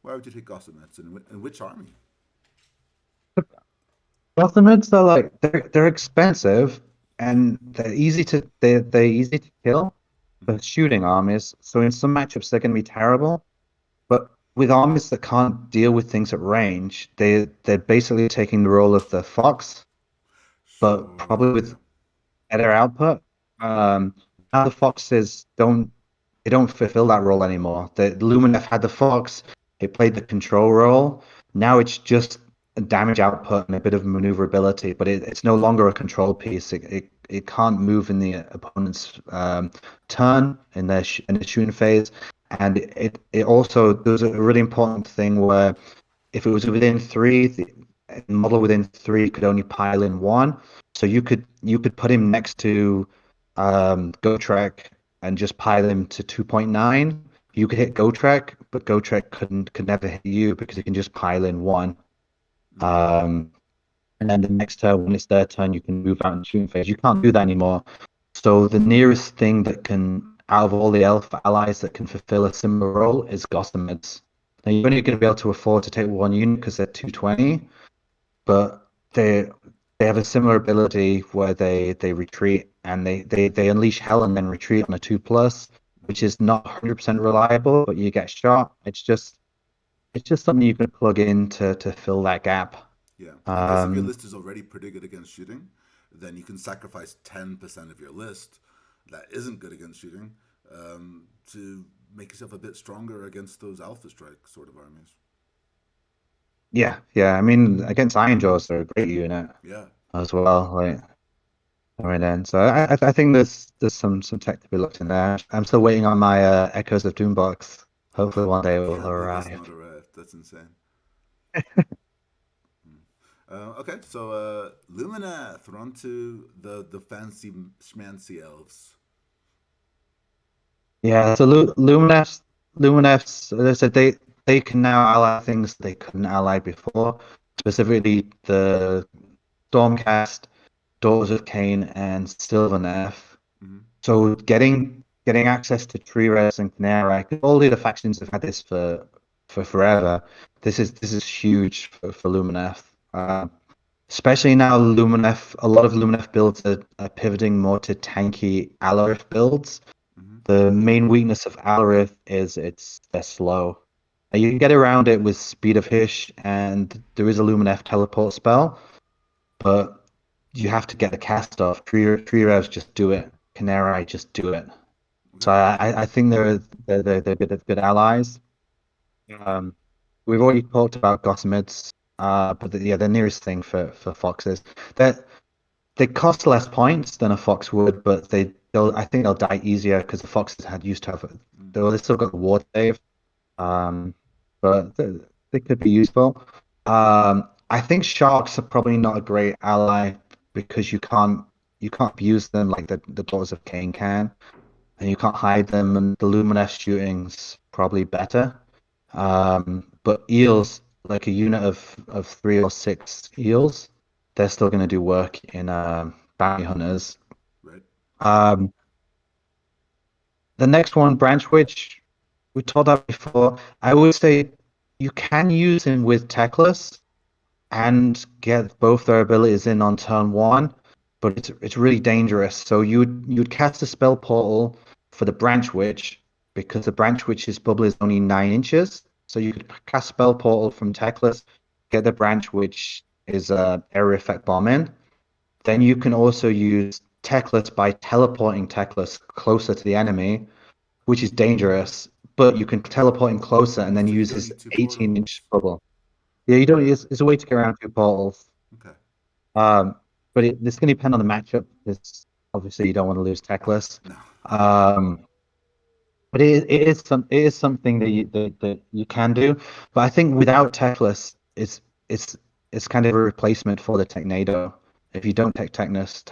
why would you take gossamids and in which army? Plasmids are like they're expensive and they're easy to kill for Hmm. shooting armies. So in some matchups they're going to be terrible. But with armies that can't deal with things at range, they're basically taking the role of the fox, but probably Sure. Yeah. with better output. Now the foxes don't fulfill that role anymore. The Lumineth had the fox, it played the control role. Now it's just a damage output and a bit of maneuverability, but it's no longer a control piece. It can't move in the opponent's turn in in the shooting phase, and it also there's a really important thing where if it was within three, the model within three could only pile in one. So you could put him next to Gotrek and just pile him to 2.9. You could hit Gotrek, but Gotrek could never hit you because it can just pile in one. Mm. Um, and then the next turn, when it's their turn, you can move out in shooting phase. You can't do that anymore. So the nearest thing that can, out of all the elf allies that can fulfill a similar role is Gossameds. Now you're only going to be able to afford to take one unit because they're 220, but they have a similar ability where they retreat and they unleash hell and then retreat on a 2+, which is not 100% reliable, but you get shot. It's just something you can plug in to fill that gap. Yeah, I guess if your Um, list is already pretty good against shooting, then you can sacrifice 10% of your list that isn't good against shooting to make yourself a bit stronger against those Alpha Strike sort of armies. yeah, yeah. I mean, against Iron Jaws, they're a great unit Yeah. as well. Like, I mean, then so I think there's some tech to be looked in there. I'm still waiting on my Echoes of Doom box. Hopefully one I day it will can't believe that's arrive. not arrived. That's insane. Okay, so Lumineth, we're on to the fancy schmancy elves. Yeah, so Luminefs, as I said, they can now ally things they couldn't ally before, specifically the Stormcast, Daughters of Khaine, and Sylvaneth. Mm-hmm. So getting access to Tree Res and Canary, 'cause all the other factions have had this for forever. This is huge for Lumineth. Especially now Lumineth, a lot of Lumineth builds are pivoting more to tanky Alarith builds. Mm-hmm. The main weakness of Alarith is they're slow. You can get around it with Speed of Hish, and there is a Lumineth teleport spell, but you have to get the cast off. Tree Revs just do it. Canary just do it. Okay. So I think they're good allies. Um, we've already talked about Gossamids, but yeah, the nearest thing for foxes. They cost less points than a fox would, but I think they'll die easier because the foxes had used to have it. Mm. Though they still got the ward save, um, but they could be useful. I think sharks are probably not a great ally because you can't abuse them like the Daughters of Cain can, and you can't hide them. And the Lumineth shooting's probably better. But eels, like a unit of 3 or 6 eels, they're still going to do work in bounty hunters. Right. Um, the next one, Branch Witch, we told that before. I would say you can use him with Techless and get both their abilities in on turn one, but it's really dangerous. So you'd cast a spell portal for the Branch Witch because the Branch Witch's bubble is only 9 inches. So you could cast spell portal from Techless, get the Branch Witch is a area effect bomb in. Then you can also use Techless by teleporting Techless closer to the enemy, which is dangerous. But you can teleport him closer and then So you use don't his need two 18-inch portals. bubble. Yeah, you don't. It's a way to get around 2 portals. Okay. Um, but it's going to depend on the matchup. Because obviously you don't want to lose Techless. No. Um, but it is something that you can do. But I think without Techless, it's it's kind of a replacement for the Technado. If you don't take Techless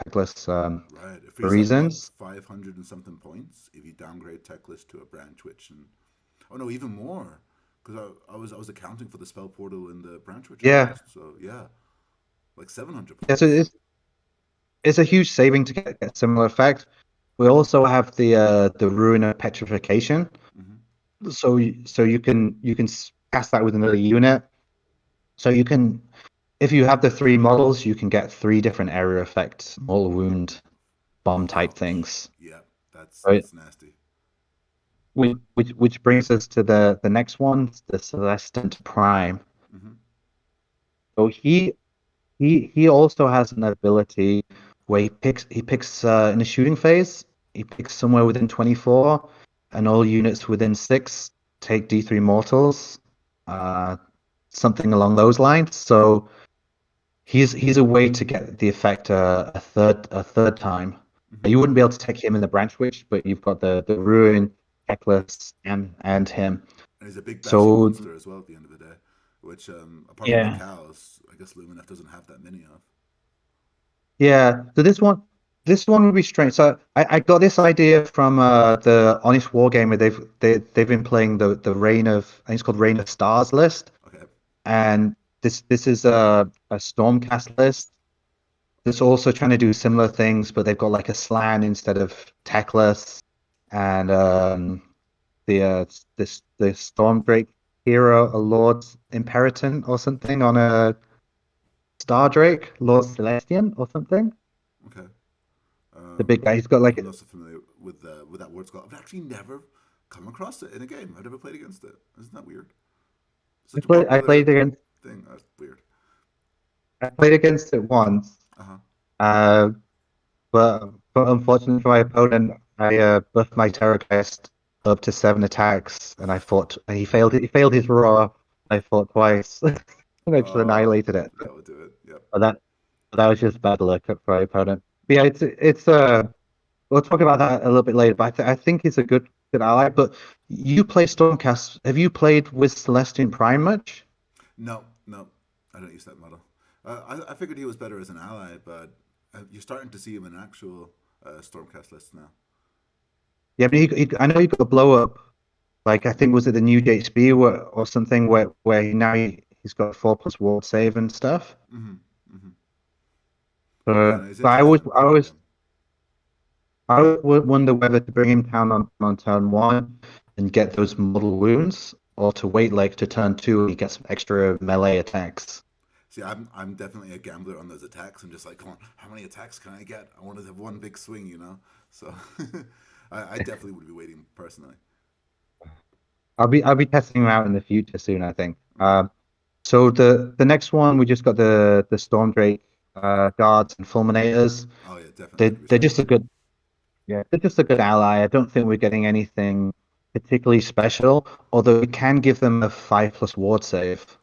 Right. It for frees up what, reasons, 500 and something points if you downgrade tech list to a branch witch, and oh no, even more. Because I was accounting for the spell portal in the branch witch yeah, first. So yeah, like 700 yeah. So points. it's a huge saving to get similar effect. We also have the Ruin of Petrification. Mm-hmm. So you can cast that with another unit. So you can, if you have the 3 models, you can get 3 different area effects, mortal wound, bomb type Ouch. things. Yeah, that's Right. that's nasty. Which brings us to the next one, the Celestant Prime. Mm-hmm. So he also has an ability where he picks in the shooting phase, he picks somewhere within 24, and all units within 6 take D3 mortals, uh, something along those lines. So he's a way to get the effect a third time. Mm-hmm. You wouldn't be able to take him in the branch witch, but you've got the ruin, Heckless, and him. And he's a big bashy So monster as well at the end of the day, which apart from the yeah, cows, I guess Lumineth doesn't have that many of. yeah. So this one would be strange. So I got this idea from the Honest Wargamer. They've been playing the Reign of, I think it's called Reign of Stars list, Okay. and this is a Stormcast list. That's also trying to do similar things, but they've got like a slan instead of techless, and the Stormdrake hero, a Lord Imperator or something on a Star Drake, Lord Celestian or something. Okay. The big guy. He's got like I'm not so familiar with that word. I've actually never come across it in a game. I've never played against it. Isn't that weird? I Such a played I popular played against thing. That's weird. I played against it once. Uh huh. Uh, but unfortunately for my opponent, I buffed my Terrorgeist up to 7 attacks, and I fought. He failed his roar. I fought twice, and I just annihilated it. That would do it. Yep. But that was just bad luck for my opponent. But yeah, it's we'll talk about that a little bit later. But I think it's a good ally. But you play Stormcast. Have you played with Celestian Prime much? No, no, I don't use that model. I figured he was better as an ally, but you're starting to see him in actual Stormcast lists now. Yeah, but I know you got a blow up. Like I think was it the new JHB or something where he's got 4+ ward save and stuff. Mm-hmm. Mm-hmm. Yeah, But no, he's but I interesting always in the I early always game. I would wonder whether to bring him down on turn one and get those mortal wounds, or to wait like to turn two and he gets some extra melee attacks. See, I'm definitely a gambler on those attacks. I'm just like, come on, how many attacks can I get? I want to have one big swing, you know. So I definitely would be waiting personally. I'll be testing him out in the future soon, I think. Mm-hmm. So the next one we just got the Stormdrake guards and fulminators. Oh yeah, definitely They going to be they're strong. just a good Yeah, they're just a good ally. I don't think we're getting anything particularly special, although we can give them a 5+ ward save.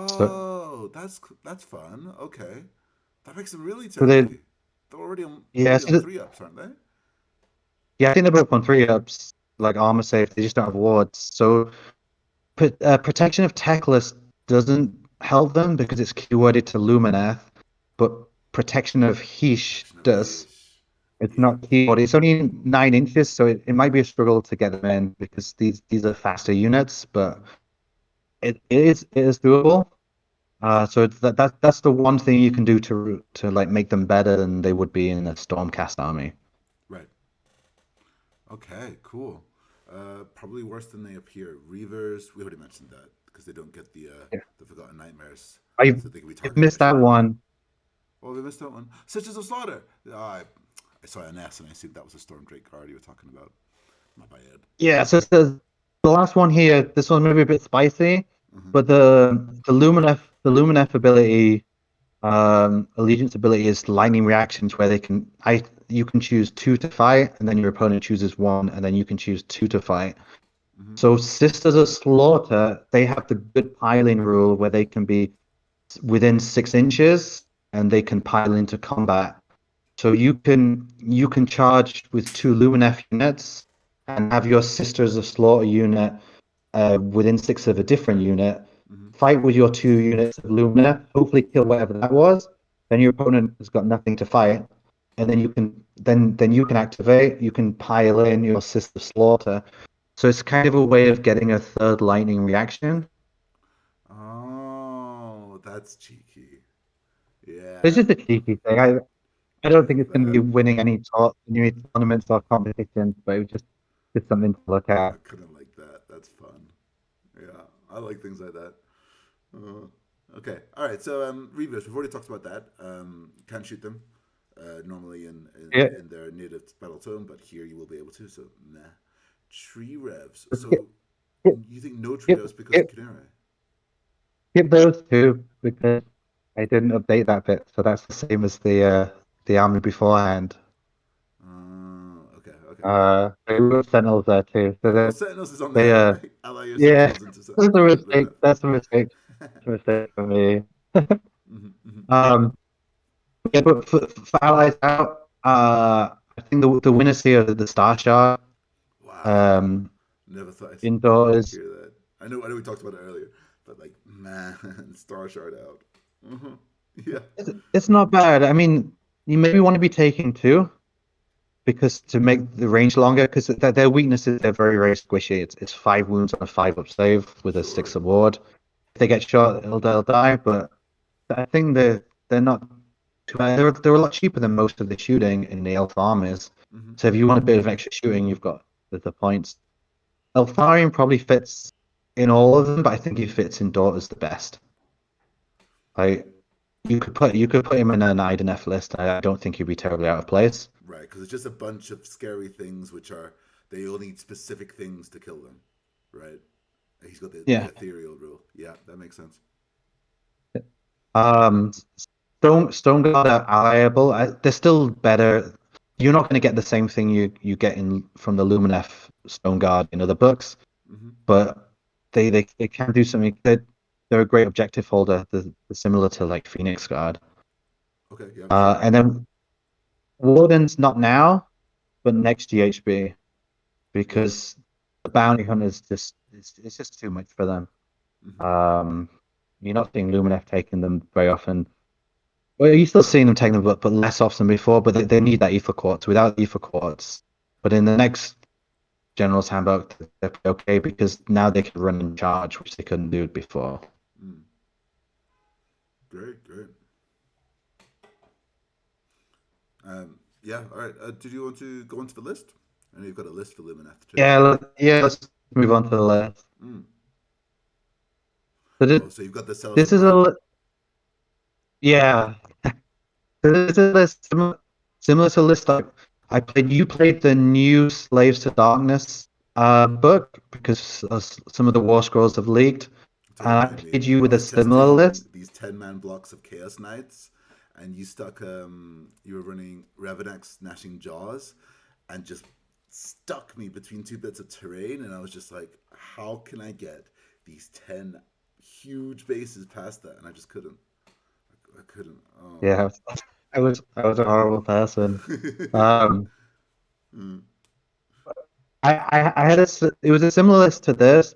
So, Oh, that's fun. Okay, that makes him really so they tanky. they're Yeah, already on so 3-ups, aren't they? yeah, I think they're both on 3-ups, like armor safe. They just don't have wards. So protection of Teclis doesn't help them because it's keyworded to Lumineth, but protection of Heesh Protection of does. Hish. It's Yeah. not keyworded. It's only 9 inches, so it might be a struggle to get them in because these are faster units, but Mm-hmm. it is doable. So that's the one thing you can do to like make them better than they would be in a Stormcast army. Right. Okay, cool. Probably worse than they appear. Reavers, we already mentioned that because they don't get Yeah. the Forgotten Nightmares, I've, so they can be I've targeted by missed that shooting. one. Oh, we missed that one. Sisters of Slaughter. I saw an S and I assumed that was a Storm Drake card you were talking about. My bad. Yeah, so the last one here, this one may be a bit spicy, Mm-hmm. but the Lumineth ability, allegiance ability is lightning reactions where you can choose two to fight, and then your opponent chooses one, and then you can choose two to fight. Mm-hmm. So Sisters of Slaughter, they have the good piling rule where they can be within 6 inches and they can pile into combat. So you can charge with two Lumineth units and have your Sisters of Slaughter unit within six of a different unit. Mm-hmm. Fight with your two units of Lumineth, hopefully kill whatever that was. Then your opponent has got nothing to fight, and then you can activate. You can pile in your Sister of Slaughter. So it's kind of a way of getting a third lightning reaction. Oh, that's cheeky. It's Yeah, just a cheeky thing. I I don't think like it's going to be that. winning any tournaments or competitions, but it was just something to look I at. kind of like that. That's fun. Yeah, I like things like that. Uh, okay, all right. So Reavers, we've already talked about that. Can't shoot them normally Yeah, in their native battle tone, but here you will be able to. So nah. Tree revs. skip, So skip, you think no tree skip, revs because of skip, Canary? skip those two because I didn't update that bit, so that's the same as the army beforehand. Okay, okay. They were Sentinels there too, so Oh, they Sentinels is on they there. uh Ally your yeah, Sentinels into that's a mistake. Lumineth. That's a mistake. That's a mistake for me. Mm-hmm, mm-hmm. Um, yeah, but for allies out, I think the winners here are the Star Shard. Wow, Um, never thought I'd indoors. hear that. I know we talked about it earlier, but like, man, Star Shard out. Mm-hmm. Yeah. It's not bad. I mean, you maybe want to be taking two because to make the range longer, because their weaknesses they're very squishy. It's 5 wounds on a 5-up save with a Sure. 6-up ward. If they get shot, they'll die. But I think they're not too bad. They're a lot cheaper than most of the shooting in the Elf armies. Mm-hmm. So if you want a bit of extra shooting, you've got the points. Eltharion probably fits in all of them, but I think he fits in Daughters the best. Like you could put him in an Idoneth list. I don't think he'd be terribly out of place. Right, because it's just a bunch of scary things which are they all need specific things to kill them. Right. He's got the Yeah. ethereal rule. Yeah, that makes sense. Um, Stone Guard are alliable. They're still better. You're not going to get the same thing you get in from the Lumineth Stone Guard in other books, Mm-hmm. but they can do something. They're a great objective holder. They're similar to like Phoenix Guard. Okay. Yeah. Sure. And then Warden's not now, but next GHB Yeah. because the bounty hunters it's just too much for them. Mm-hmm. Um, you're not seeing Lumineth taking them very often. Well, you're still seeing them taking them, but less often before. But they need that ether quartz. Without ether quartz, but in the next General's Handbook, they're okay because now they can run and charge, which they couldn't do before. Mm. Great. Great. Yeah. All right. Did you want to go into the list? I know you've got a list for Lumineth too. Yeah. Let's move on to the list. Mm. So Oh, so you've got the Cells this of is Pride. yeah. This is a list similar to a list I played. You played the new Slaves to Darkness book because some of the War Scrolls have leaked, Don't and I remind me. played you I with a was similar testing list. these 10-man blocks of Chaos Knights, and you stuck. You were running Revenax Gnashing Jaws, and just stuck me between two bits of terrain, and I was just like, how can I get these 10 huge bases past that? And I just couldn't. I couldn't. Oh. Yeah, I was a horrible person. Um, Mm, I had it was a similar list to this,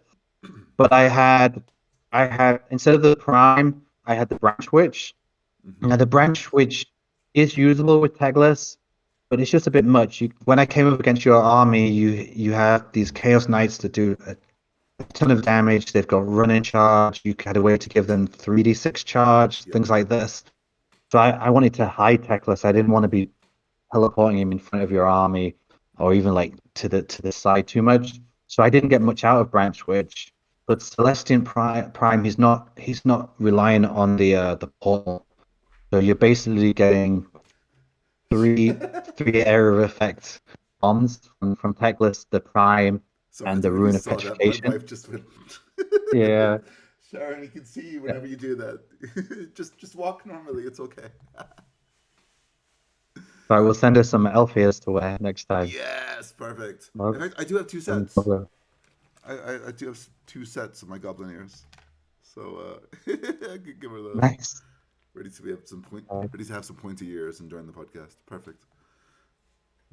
but I had instead of the prime, I had the branch witch. mm-hmm. Now the branch witch is usable with tagless, but it's just a bit much. When I came up against your army, you have these chaos knights that do a ton of damage. They've got running charge. You had a way to give them 3d6 charge, Yep. things like this. So I wanted to hide Teclis. I didn't want to be teleporting him in front of your army or even like to the side too much. So I didn't get much out of Branch Witch. But Celestian Prime, he's not relying on the portal. So you're basically getting three area of effect bombs from Teclis, the Prime, Sorry, I and don't the know if you Rune of saw that. My Petrification. wife just went. Yeah. Sharon, you can see you whenever you do that. Just walk normally. It's okay. So I will send her some elf ears to wear next time. Yes, perfect. In Well, fact, I do have two um, sets. I do have two sets of my goblin ears, so I could give her those. Nice. Ready to be have some point. Uh, Ready to have some pointy ears and join the podcast. Perfect.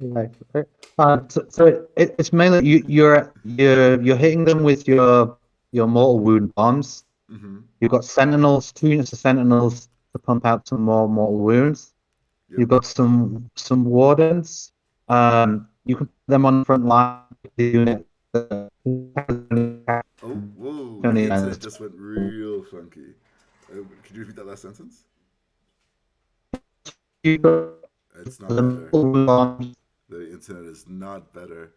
Right. Okay. So it's mainly you're hitting them with your mortal wound bombs. Mm-hmm. You've got sentinels, 2 units of sentinels to pump out some more mortal wounds. Yep. You've got some wardens. You can put them on the front line. The unit. Oh, whoa! The Only internet just went real funky. Could you repeat that last sentence? you've got It's not the better. mortal wound bombs. The internet is not better.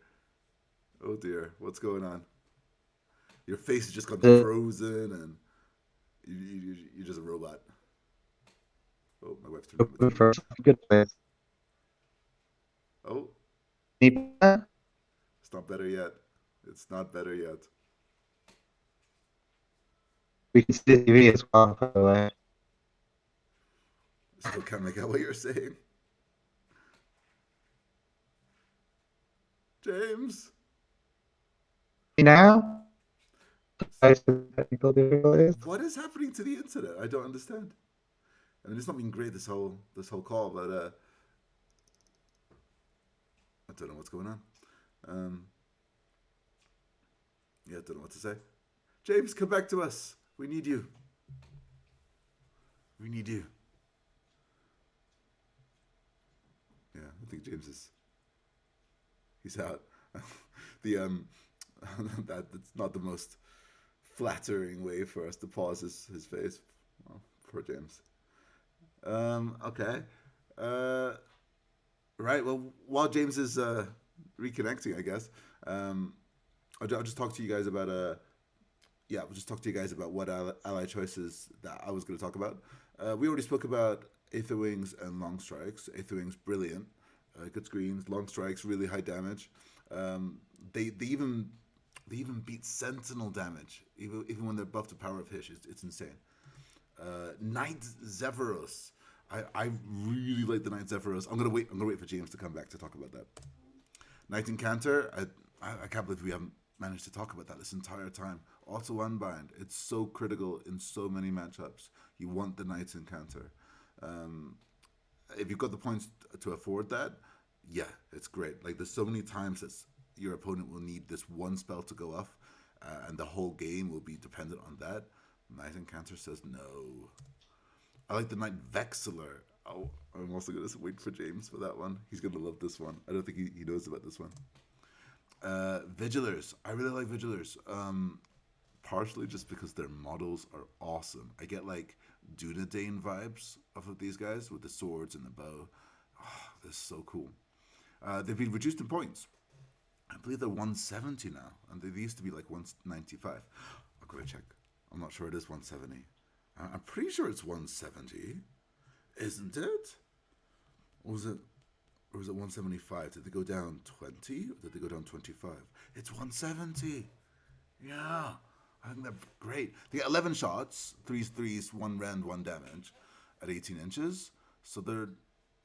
Oh dear, what's going on? Your face has just gone The, frozen, and you're just a robot. Oh, my wife's turning on the TV. for good place. Oh, it's not better yet. It's not better yet. We can see the TV as well, by the way. Still can't make out what you're saying, James. Now, guys, with technical difficulties. What is happening to the internet? I don't understand. I mean, it's not been great this whole call, but I don't know what's going on. Um, yeah, I don't know what to say. James, come back to us. We need you. We need you. Yeah, I think James is he's out. the that's not the most flattering way for us to pause his face. Well, poor James. Okay. Uh, right. Well, while James is reconnecting, I guess I'll just talk to you guys about we'll just talk to you guys about what ally choices that I was going to talk about. We already spoke about Aether Wings and Long Strikes. Aether Wings, brilliant, good screens. Long Strikes, really high damage. They even beat Sentinel damage, even when they're buffed to Power of Hish. It's insane. Knight Zephyros. I really like the Knight Zephyros. I'm gonna wait for James to come back to talk about that. Knight Incanter. I can't believe we haven't managed to talk about that this entire time. Auto Unbind. It's so critical in so many matchups. You want the Knight Incanter. Um, if you've got the points to afford that, yeah, it's great. Like there's so many times that your opponent will need this one spell to go off, and the whole game will be dependent on that. Knight Incanter says no. I like the Knight Vexillor. Oh, I'm also gonna wait for James for that one. He's gonna love this one. I don't think he knows about this one. Vigilers. I really like Vigilers. Partially just because their models are awesome. I get like Dunedain vibes off of these guys with the swords and the bow. Oh, they're so cool. They've been reduced in points. I believe they're 170 now, and they used to be like 195. I'll go check. I'm not sure it is 170. I'm pretty sure it's 170, isn't it? Or was it? Or was it 175? Did they go down 20? Or did they go down 25? It's 170. Yeah. I think they're great. They get 11 shots, threes, threes, one rend, one damage at 18 inches. So they're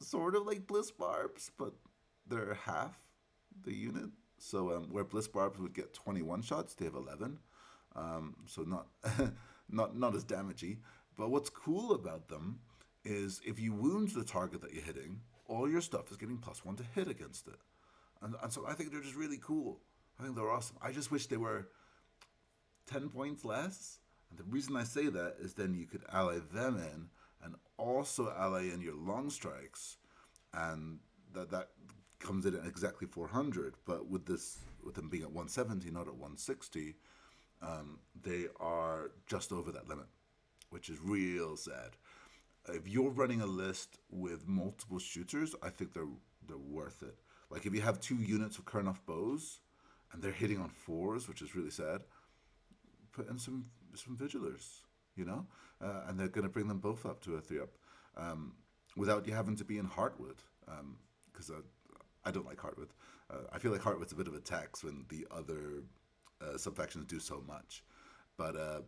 sort of like Bliss Barbs, but they're half the unit. So where Bliss Barbs would get 21 shots, they have 11. So not not as damagey. But what's cool about them is if you wound the target that you're hitting, all your stuff is getting +1 to hit against it. And so I think they're just really cool. I think they're awesome. I just wish they were 10 points less. And the reason I say that is then you could ally them in and also ally in your long strikes. And that comes in at exactly 400. But with them being at 170, not at 160, they are just over that limit, which is real sad. If you're running a list with multiple shooters, I think they're worth it. Like if you have 2 units of Kurnoff bows and they're hitting on 4s, which is really sad, put in some vigilers, and they're going to bring them both up to a 3-up, without you having to be in Heartwood, because I don't like Heartwood. I feel like Heartwood's a bit of a tax when the other subfactions do so much, but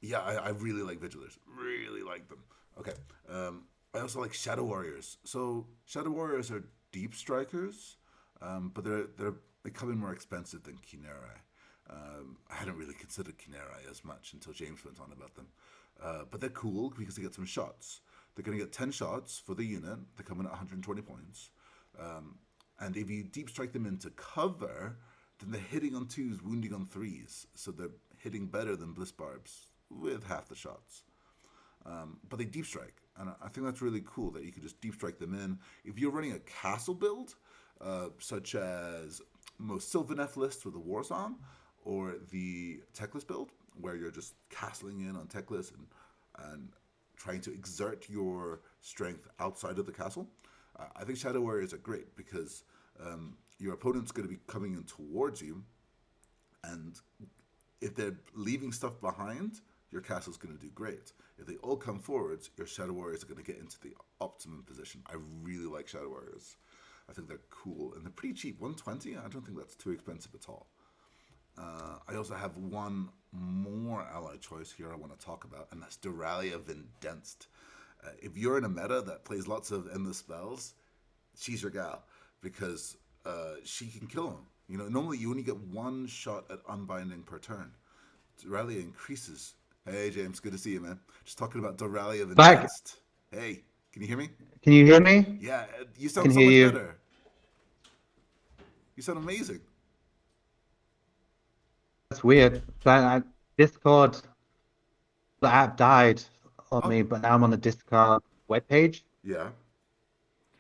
yeah, I really like vigilers, really like them. Okay, I also like Shadow Warriors. So Shadow Warriors are deep strikers, but they come in more expensive than Khaine. I hadn't really considered Khaine as much until James went on about them. But they're cool because they get some shots. They're going to get 10 shots for the unit. They come in at 120 points. And if you deep strike them into cover, then they're hitting on 2s, wounding on 3s. So they're hitting better than Bliss Barbs with half the shots. But they deep strike. And I think that's really cool that you can just deep strike them in. If you're running a castle build, such as most Sylvaneth lists with a war song, or the Techless build, where you're just castling in on Techless and trying to exert your strength outside of the castle, I think Shadow Warriors are great because your opponent's going to be coming in towards you, and if they're leaving stuff behind, your castle's going to do great. If they all come forwards, your Shadow Warriors are going to get into the optimum position. I really like Shadow Warriors. I think they're cool, and they're pretty cheap. 120? I don't think that's too expensive at all. I also have one more ally choice here I want to talk about, and that's Doralia Vindenced. If you're in a meta that plays lots of endless spells, she's your gal, because she can kill them. Normally you only get 1 shot at unbinding per turn. Doralia increases. Hey James, good to see you, man. Just talking about Doralia Back. Vindenced. Hey, can you hear me? Can you hear me? Yeah, you I can sound so hear much you. better. You sound amazing. That's weird. Discord, the app died on Oh, me, but now I'm on the Discord webpage. yeah.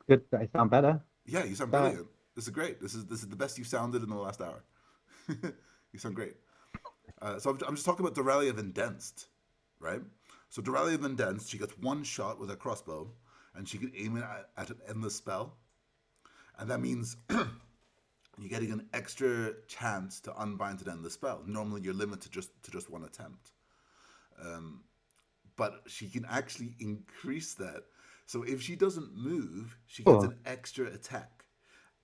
Good. I sound better. Yeah, you sound That brilliant. This is great. This is the best you've sounded in the last hour. You sound great. So I'm just talking about Doralia Vindenced, right? So Doralia Vindenced, she gets 1 shot with a crossbow, and she can aim it at an endless spell, and that means you're getting an extra chance to unbind an endless spell. Normally, you're limited to just 1 attempt, but she can actually increase that. So if she doesn't move, she gets cool. an extra attack.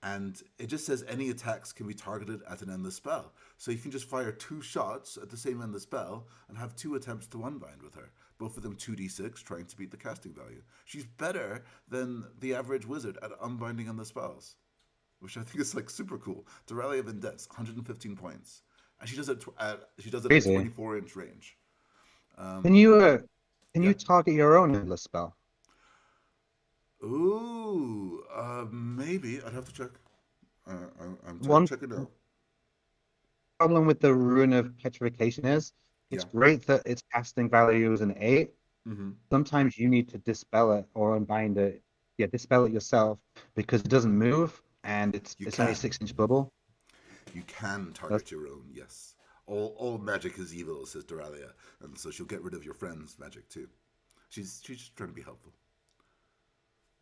And it just says any attacks can be targeted at an endless spell. So you can just fire 2 shots at the same endless spell and have 2 attempts to unbind with her. Both of them 2d6, trying to beat the casting value. She's better than the average wizard at unbinding endless spells, which I think is like super cool. Doralia Vindenced, 115 points, and she does it at Crazy. 24-inch range. Can you Yeah. target your own endless spell? Ooh, maybe I'd have to check. I'm One checking now. problem with the Rune of Petrification is it's Yeah. great that its casting value is an 8. Mm-hmm. Sometimes you need to dispel it or unbind it. Yeah, dispel it yourself because it doesn't move and You it's only a can. 6-inch bubble. You can That's target your own, yes. All magic is evil, says Doralia, and so she'll get rid of your friend's magic too. She's just trying to be helpful.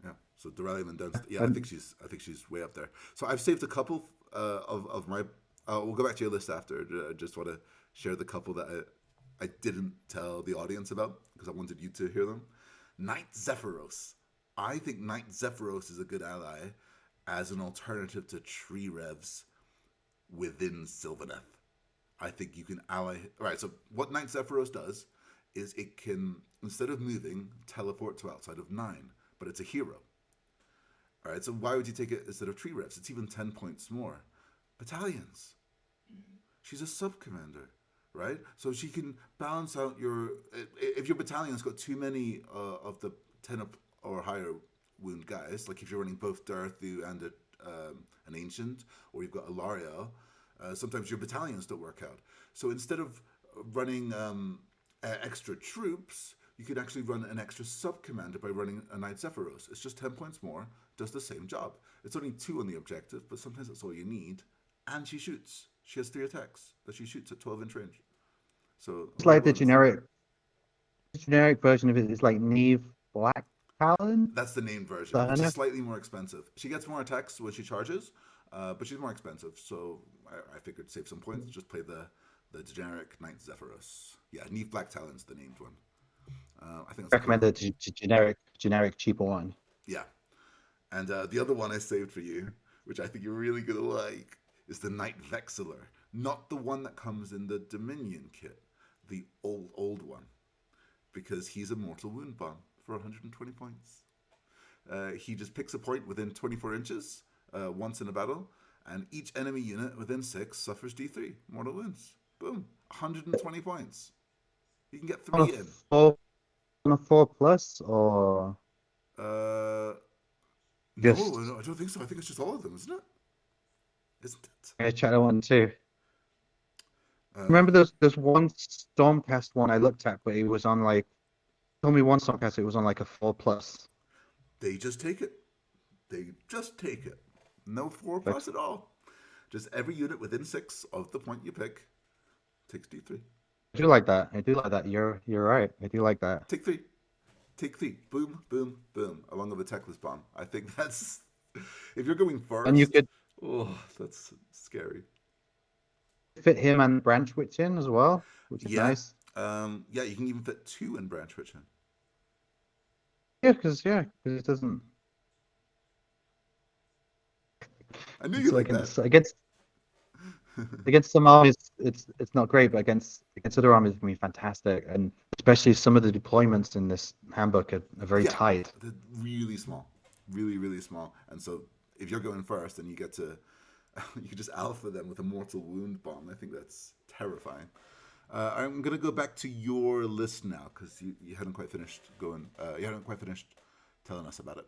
Yeah. So Doralia Mendenst, yeah, um, I think she's way up there. So I've saved a couple of my. We'll go back to your list after. I just want to share the couple that I didn't tell the audience about because I wanted you to hear them. Knight Zephyros. I think Knight Zephyros is a good ally as an alternative to tree revs within Sylvaneth. I think you can ally. All right, so what Knight Zephyros does is it can, instead of moving, teleport to outside of 9, but it's a hero. All right, so why would you take it instead of tree reps? It's even 10 points more. Battalions. She's a sub commander, right? So she can balance out your. If your battalion's got too many of the 10 up or higher wound guys, like if you're running both Darathu and an Ancient, or you've got a LRL, sometimes your battalions don't work out. So instead of running extra troops, you could actually run an extra sub-commander by running a Knight Zephyros. It's just 10 points more, does the same job. It's only 2 on the objective, but sometimes that's all you need. And she shoots. She has 3 attacks that she shoots at 12-inch range. So a It's lot of like the bonus. generic version of it is like Neve Black Talon. That's the named version, So which is slightly more expensive. She gets more attacks when she charges, but she's more expensive. So I figured save some points, just play the generic Knight Zephyros. Yeah, Neve Black Talon's the named one. I think that's a recommend cool. the generic cheaper one. Yeah, and the other one I saved for you, which I think you're really gonna like, is the Knight Vexillor. Not the one that comes in the Dominion kit, the old one, because he's a mortal wound bomb for 120 points. He just picks a point within 24 inches once in a battle, and each enemy unit within 6 suffers D3 mortal wounds. Boom, 120 points. You can get On a 3 in. four, on a 4+ or Uh, just no, I don't think so. I think it's just all of them, isn't it? Isn't it? I check that one too. Uh, Remember there's one Stormcast one I looked at, but it was on like told me one Stormcast it was on like a 4+. they just take it. They just take it. No 4 But plus at all. Just every unit within 6 of the point you pick takes D3. I do like that. I do like that. You're right. I do like that. Take 3. Take 3. Boom, boom, boom. Along with a techless bomb. I think that's. If you're going And you first, could oh, that's scary. fit him and Branch Witch in as well, which is Yeah. nice. Yeah, you can even fit 2 in Branch Witch. Yeah, because it doesn't. I knew you So like that. against some armies, it's not great, but against other armies, it can be fantastic. And especially some of the deployments in this handbook are very Yeah, tight. they're really small, really, really small. And so if you're going first and you get to, you can just alpha them with a mortal wound bomb. I think that's terrifying. I'm gonna go back to your list now because you hadn't quite finished going. You hadn't quite finished telling us about it.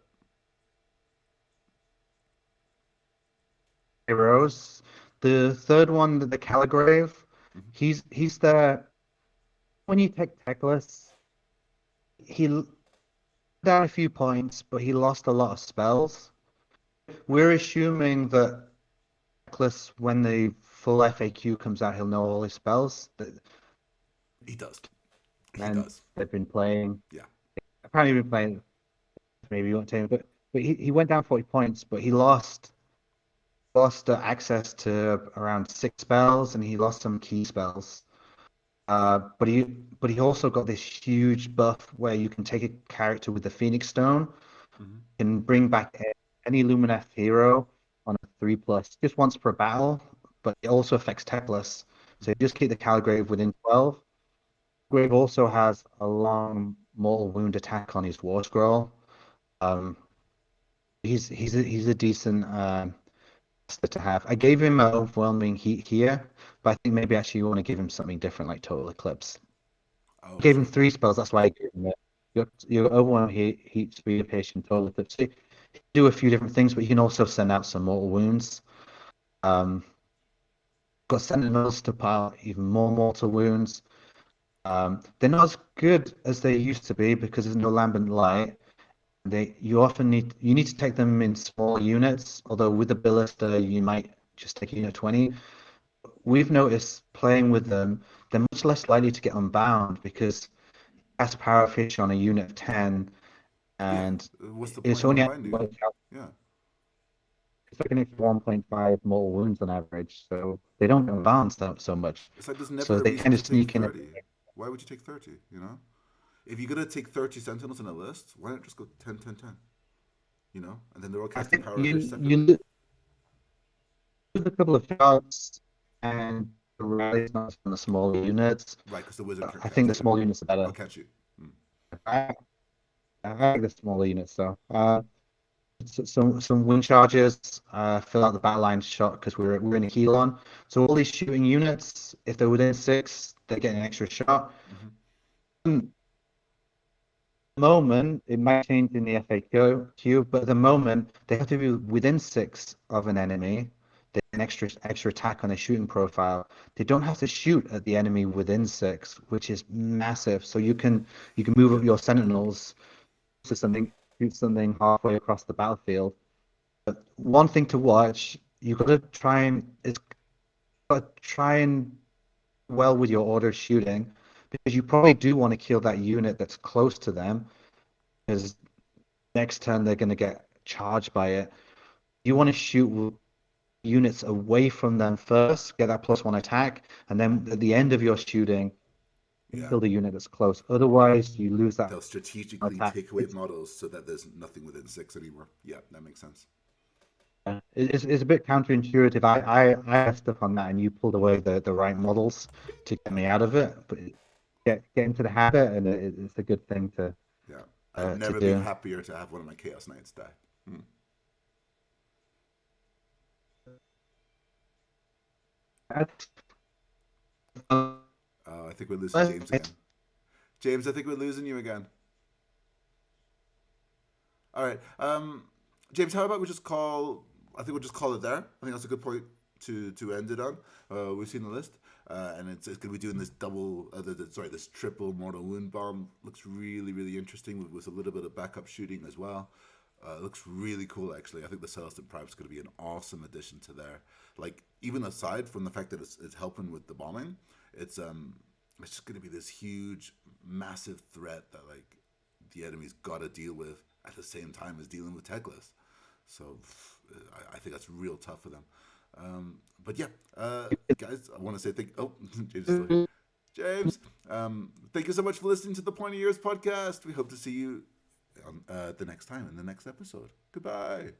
Heroes. The third one, the Caligrave, Mm-hmm. he's the when you take Techless, he down a few points, but he lost a lot of spells. We're assuming that Techless, when the full FAQ comes out, he'll know all his spells. He does. He And does. they've been playing. Yeah. Apparently, been playing. Maybe you won't tell him, but he went down 40 points, but he lost access to around 6 spells, and he lost some key spells. But he also got this huge buff where you can take a character with the Phoenix Stone Mm-hmm. and bring back any Lumineth hero on a 3+, just once per battle. But it also affects Techless, so you just keep the Calgrave within 12. Grave also has a long mortal wound attack on his War Scroll. He's a decent to have. I gave him an overwhelming heat here, but I think maybe actually you want to give him something different like Total Eclipse. I Oh, gave him sure. 3 spells, that's why I gave him it. Your overwhelming heat, speed, patient, Total Eclipse. So you can do a few different things, but you can also send out some mortal wounds. Got Sentinels to pile even more mortal wounds. They're not as good as they used to be because there's no lambent light. You often need to take them in small units, although with the ballista you might just take unit 20. We've noticed playing with them, they're much less likely to get unbound because that's power fish on a unit of 10, Yeah. and What's the it's point of only unbinding? Yeah. it's like an extra 1.5 mortal wounds on average, so they don't get unbound so much. It's like there's So never a they reason kind to of take sneak in. 30. Why would you take 30? You know? If you're gonna take 30 Sentinels in a list, why not just go 10, 10, 10? You know? And then they're all I casting think Power of Fish you separately. lose a couple of shots, and the rally's not on the smaller units. Right, because the wizard I can't think catch the you. small units are I'll better. catch you. Mm. I, I like the smaller units though. Some wind charges fill out the battle line shot because we're in a Helon. So all these shooting units, if they're within 6, they get an extra shot. Mm-hmm. And moment, it might change in the FAQ, but at the moment, they have to be within 6 of an enemy. They have an extra attack on a shooting profile. They don't have to shoot at the enemy within 6, which is massive. So you can move up your sentinels to something, shoot something halfway across the battlefield. But one thing to watch, you got to try and well with your order shooting because you probably do want to kill that unit that's close to them because next turn they're going to get charged by it. You want to shoot units away from them first, get that +1 attack, and then at the end of your shooting, Yeah. kill the unit that's close. Otherwise, you lose that They'll strategically attack. take away models so that there's nothing within 6 anymore. Yeah, that makes sense. It's a bit counterintuitive. I had stuff on that, and you pulled away the right models to get me out of it. But get into the habit, and it's a good thing Yeah. I've to never been do. happier to have one of my Chaos Knights die. Hmm. I think we're losing James again. James, I think we're losing you again. All right. James, how about we just call? I think we'll just call it there. I think that's a good point to end it on. We've seen the list, and it's going to be doing this this triple mortal wound bomb. Looks really, really interesting with a little bit of backup shooting as well. Looks really cool, actually. I think the Celestin Prime is going to be an awesome addition to there. Like, even aside from the fact that it's helping with the bombing, it's just going to be this huge, massive threat that like the enemy's got to deal with at the same time as dealing with Teclis. So I think that's real tough for them. But yeah, guys, I want to say thank. Oh, James is still here. James, thank you so much for listening to the Pointy Ears podcast. We hope to see you the next time in the next episode. Goodbye.